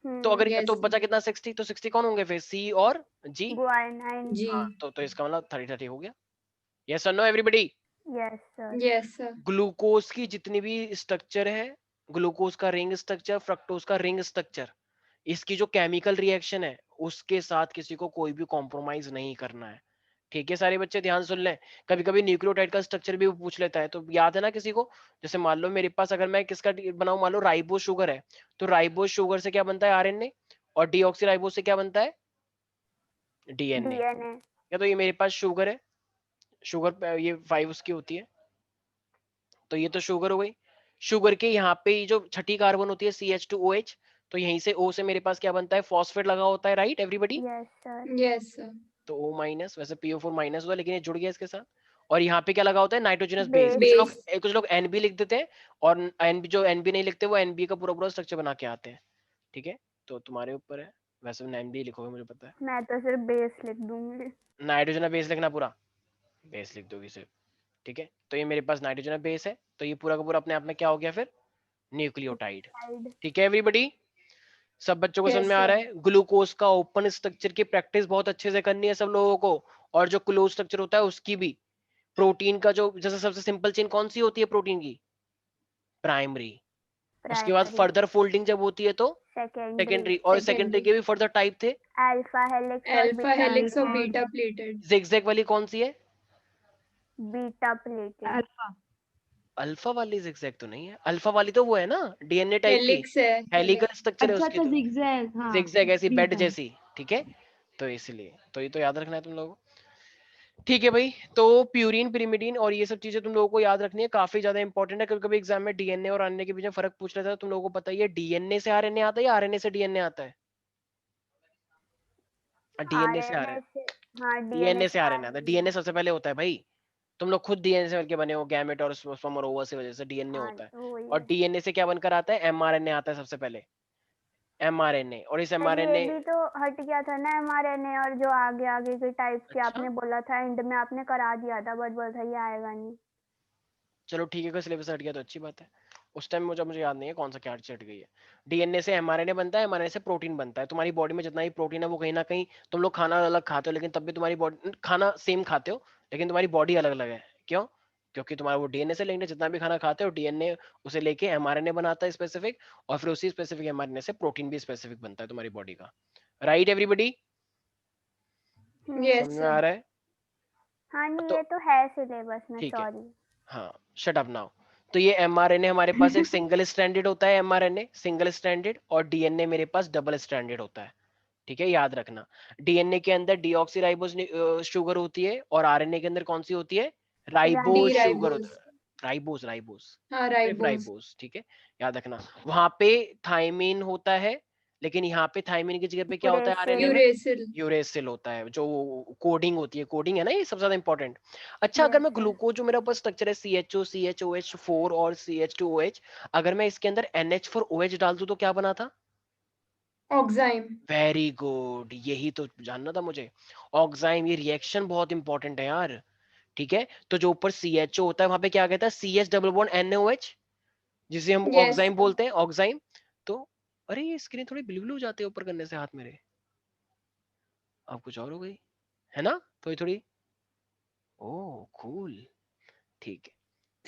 तो अगर यस। तो बचा कितना, 60, तो 60 कौन होंगे फिर, सी और जी? गुआनाइन। जी। हाँ, तो इसका मतलब 30 हो गया। यस और no everybody? Yes sir. Yes sir. Glucose की जितनी भी स्ट्रक्चर है, ग्लूकोज का रिंग स्ट्रक्चर, फ्रक्टोज का रिंग स्ट्रक्चर, इसकी जो केमिकल रिएक्शन है उसके साथ किसी को कोई भी कॉम्प्रोमाइज नहीं करना है, ठीक है? सारे बच्चे ध्यान सुन लें। कभी कभी न्यूक्लियोटाइड का स्ट्रक्चर भी वो पूछ लेता है, तो याद है ना किसी को? जैसे मान लो मेरे पास अगर मैं किसका बनाऊं, मान लो राइबोज शुगर है, तो राइबोज शुगर से क्या बनता है, आरएनए, और डीऑक्सी राइबोज से क्या बनता है, डीएनए। डीएनए। या तो ये मेरे पास शुगर है, शुगर ये 5 उसकी होती है, तो ये तो शुगर हो गई। शुगर के यहाँ पे ये जो छठी कार्बन होती है CH2OH, तो यहीं से O से मेरे पास क्या बनता है, फॉस्फेट लगा होता है, right everybody? Yes sir. Yes sir. तो O माइनस, वैसे PO4 माइनस हुआ लेकिन ये जुड़ गया इसके साथ। और यहाँ पे क्या लगा होता है, नाइट्रोजनस बेस। बेस। कुछ लोग NB लिख देते हैं, और NB जो NB नहीं लिखते वो NB का पूरा पूरा स्ट्रक्चर बना के आते हैं, ठीक है? तो तुम्हारे ऊपर है, वैसे NB लिखोगे मुझे पता है। मैं तो सिर्फ बेस लिख दूंगी। नाइट्रोजन बेस लिखना, पूरा बेस लिख दोगे सिर्फ, ठीक है? तो ये मेरे पास नाइट्रोजन बेस है, तो ये पूरा का पूरा अपने आप में क्या हो गया फिर, न्यूक्लियोटाइड, साइड। ठीक है एवरीबॉडी? सब बच्चों को समझ यस में आ सर। रहा है? ग्लूकोज का ओपन स्ट्रक्चर की प्रैक्टिस बहुत अच्छे से करनी है सब लोगों को, और जो क्लोज स्ट्रक्चर होता है उसकी भी। प्रोटीन का जो जैसे सबसे सिंपल चेन कौन सी होती है प्रोटीन की, प्राइमरी। उसके बाद प्राइमरी। फर्दर फोल्डिंग जब होती है तो सेकेंडरी। सेकेंडरी, और सेकेंडरी के भी फर्दर टाइप थे, अल्फा हेलिक्स और अल्फा बीटा हेलिक्स और प्लेटेड। Beta pleated. जिगजैग वाली कौन सी है? Beta pleated. अल्फा। अल्फा वाली जिगजैग तो नहीं है, अल्फा वाली तो वो है ना डीएनए टाइप की, हेलिक्स है। हेलिकल स्ट्रक्चर है अच्छा उसकी अच्छा, तो, जिगजैग, हाँ। जिगजैग ऐसी बेड बीटा। जैसी, ठीक है? तो इसलिए तो ये तो याद रखना है तुम लोगों को, ठीक है भाई? तो प्यूरिन, पिरिमिडीन और ये सब चीजें तुम लोगों को याद रखनी है, काफी ज्यादा इंपॉर्टेंट है। कभी कभी एग्जाम में डीएनए और आरएनए के बीच में फर्क पूछ लेता है, तुम लोगों को पता ही है, डीएनए से आरएनए आता है या आरएनए से डीएनए आता है? डीएनए से आरएनए आरएनए, से। हाँ, डीएनए डीएनए से से आरएनए आता है, आरएनए। डीएनए सबसे पहले होता है भाई। तुम लोग खुद डीएनए से मिलके बने हो, गैमेट और स्पर्म और ओवम से वजह से डीएनए हाँ, होता है। वही और है। डीएनए से क्या बनकर आता है, एमआरएनए आता है सबसे पहले, एमआरएनए। और इस सर ये एमआरएनए, भी तो हट गया था ना एमआरएनए, और जो आगे आगे के टाइप के अच्छा आपने बोला था, एंड में आपने करा दिया था, बट बोला था ये आएगा नहीं। चलो ठीक है, कोई सिलेबस हट गया तो अच्छी बात है। उस टाइम मुझे याद नहीं है कौन सा क्या हट गई है। डीएनए से एमआरएनए बनता है, एमआरएनए से प्रोटीन बनता है। तुम्हारी बॉडी में जितना भी प्रोटीन है वो कहीं ना कहीं, तुम लोग खाना अलग खाते हो लेकिन तब भी तुम्हारी बॉडी, खाना सेम खाते हो लेकिन तुम्हारी बॉडी अलग अलग है। क्यों? क्योंकि तुम्हारा वो डीएनए से लिंक्ड है, जितना भी खाना खाते हो डीएनए उसे लेके एमआरएनए बनाता है स्पेसिफिक, और फिर उसी स्पेसिफिक एमआरएनए से प्रोटीन भी स्पेसिफिक बनता है तुम्हारी बॉडी का, राइट एवरीबॉडी? यस समझ में आ सर। रहा है? हाँ नहीं, तो ये तो है सिलेबस में, ठीक है, सॉरी। हाँ, शट अप नाउ। तो ये एमआरएनए हमारे पास एक सिंगल स्ट्रैंडेड होता है, एमआरएनए सिंगल स्ट्रैंडेड, और डीएनए मेरे पास डबल स्ट्रैंडेड होता है, ठीक है? याद रखना, डीएनए के अंदर डीऑक्सीराइबोज शुगर होती है, और आरएनए के अंदर कौन सी होती है, राइबोज डी शुगर राइबोज। होता है, राइबोज राइबोज, हाँ, सिर्फ राइबोज। राइबोज, ठीक है? याद रखना, वहां पे थाइमिन होता है, लेकिन यहाँ पे थाइमिन की जगह पे क्या होता है आरएनए में, यूरेसिल। यूरेसिल होता है, जो कोडिंग होती है, कोडिंग है ना, ये सबसे ज्यादा इंपॉर्टेंट। अच्छा, अगर यस मैं सर। ग्लूकोज जो मेरा ऊपर स्ट्रक्चर है CHO CHOH4 और CH2OH, अगर मैं इसके अंदर NH4OH डाल दूं तो क्या बना था? ऑक्साइम। वेरी गुड, यही तो जानना था मुझे, ऑक्साइम। ये रिएक्शन बहुत इंपॉर्टेंट है यार, ठीक है? तो जो ऊपर CHO होता है वहां पे क्या कहता है, CH डबल बॉन्ड NOH, जिसे हम यस। ऑक्साइम बोलते हैं, ऑक्साइम। तो अरे ये स्क्रीन थोड़ी ब्लू ब्लू जाती है ऊपर करने से हाथ मेरे, अब कुछ और हो गई है ना, थोड़ी थोड़ी, ओह कूल, ठीक है।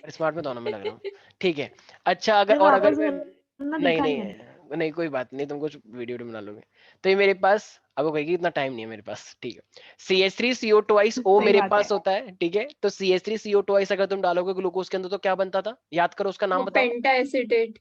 स्मार्ट में दोनों में लग रहा हूँ, ठीक है। अच्छा अगर फिर और अगर वापस मैं बोलना नहीं दिखा नहीं नहीं मैंने। नहीं कोई बात नहीं, तुम कुछ वीडियो बना लोगे। तो ये मेरे पास, अब वो कहेगी इतना टाइम नहीं है मेरे पास, ठीक है। CH3CO ट्वाइस O सही मेरे बात पास है। होता है, ठीक है। तो CH3CO ट्वाइस अगर तुम डालोगे ग्लूकोज के अंदर तो क्या बनता था, याद करो उसका वो नाम बताओ। पेंटा एसिटेट।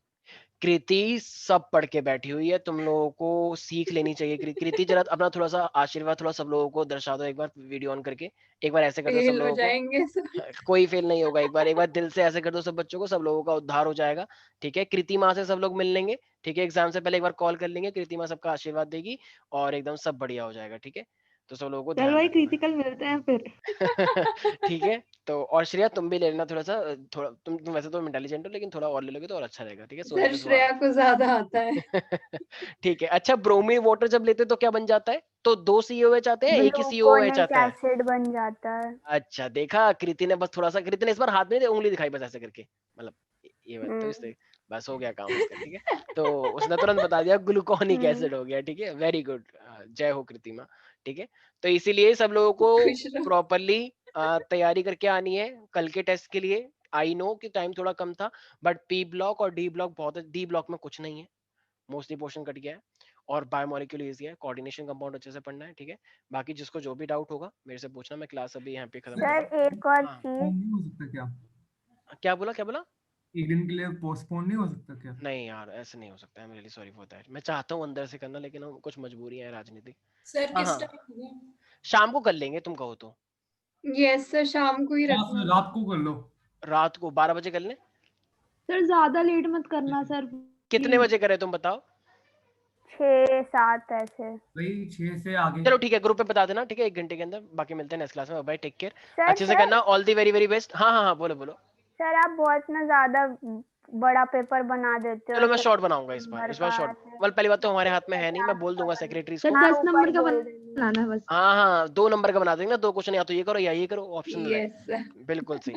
कृति सब पढ़ के बैठी हुई है, तुम लोगों को सीख लेनी चाहिए। कृति जरा अपना थोड़ा सा आशीर्वाद थोड़ा सब लोगों को दर्शा दो, एक बार वीडियो ऑन करके, एक बार ऐसे कर दो सब फेल हो लोगों को। जाएंगे सब। कोई फेल नहीं होगा, एक बार दिल से ऐसे कर दो सब बच्चों को, सब लोगों का उद्धार हो जाएगा, ठीक है। कृति माँ से सब लोग मिल लेंगे, ठीक है। एग्जाम से पहले एक बार कॉल कर लेंगे, कृति माँ सबका आशीर्वाद देगी और एकदम सब बढ़िया हो जाएगा, ठीक है। तो सब लोगों को चल ध्यान भाई रखना है। क्रिटिकल मिलते हैं फिर। ठीक है। तो और श्रेया तुम भी ले लेना थोड़ा सा, थोड़ा तुम वैसे तो इंटेलिजेंट हो लेकिन थोड़ा और ले लोगे तो और अच्छा रहेगा, ठीक है। सोने सर पे श्रेया को ज्यादा आता है। ठीक है। अच्छा ब्रोमीन वाटर जब लेते हैं तो क्या बन जाता है, तो 2 COH आते हैं, एक ही COH ग्लूकोनिक आता है। एसिड बन जाता है। अच्छा देखा, कृति ने बस थोड़ा सा, कृति ने इस बार हाथ में नहीं, उंगली दिखाई बस ऐसे करके, मतलब ये बात तो इससे बस हो गया काम उसका, ठीक है। तो उसने तुरंत बता दिया ग्लूकोनिक एसिड हो गया, ठीक है। वेरी गुड, जय हो कृतिमा, ठीक है। तो इसीलिए सब लोगों को खुश रहो। प्रॉपरली तैयारी करके आनी है कल के टेस्ट के लिए। आई नो कि टाइम थोड़ा कम था, बट P ब्लॉक और D ब्लॉक बहुत है। D ब्लॉक में कुछ नहीं है, मोस्टली पोर्शन कट गया है, और बायोमोलिक्यूल इजी है, कोऑर्डिनेशन कंपाउंड अच्छे से पढ़ना है, ठीक है। बाकी जिसको जो भी डाउट होगा मेरे से पूछना, मैं क्लास अभी यहाँ पे खत्म कर रहा सर हूँ। एक और हाँ चीज, नहीं हो सकता क्या? क्या बोला, क्या बोला? एक दिन के लिए पोस्टपोन नहीं हो सकता क्या? नहीं यार ऐसे नहीं हो सकता है, रियली सॉरी फॉर दैट। मैं चाहता हूँ अंदर से करना, लेकिन हम कुछ मजबूरियां हैं राजनीतिक। सर हाँ किस हाँ, टाइम होगा? शाम को कर लेंगे तुम कहो तो। यस सर, शाम को ही हाँ रखना। सर, रात को कर लो। रात को 12 बजे कर लें। सर ज्यादा लेट मत करना सर कितने प्लीज। बजे करें तुम बताओ। 6-7 ऐसे। वही 6 से आगे। चलो ठीक है, ग्रुप पे बता देना, ठीक है, 1 घंटे के अंदर। बाकी मिलते हैं नेक्स्ट क्लास में, बाय, टेक केयर, सर अच्छे से करना, all the very very best. हाँ हाँ हाँ, बोलो बोलो। सर आप बहुत ना ज्यादा बड़ा पेपर बना देते हो चलो मैं ऐसे शॉर्ट बनाऊंगा इस बार, नंबर इस बार का शॉर्ट। ऐसे। मतलब पहली बात तो हमारे हाथ में है नहीं, मैं बोल दूंगा ऊपर सेक्रेटरीज सर को। 10 नंबर का बोल देंगे। बनाना है बस। हाँ हाँ, 2 नंबर का बना देंगे ना, 2 क्वेश्चन या तो ये करो या ये करो, ऑप्शनल है। Yes sir. बिल्कुल सही।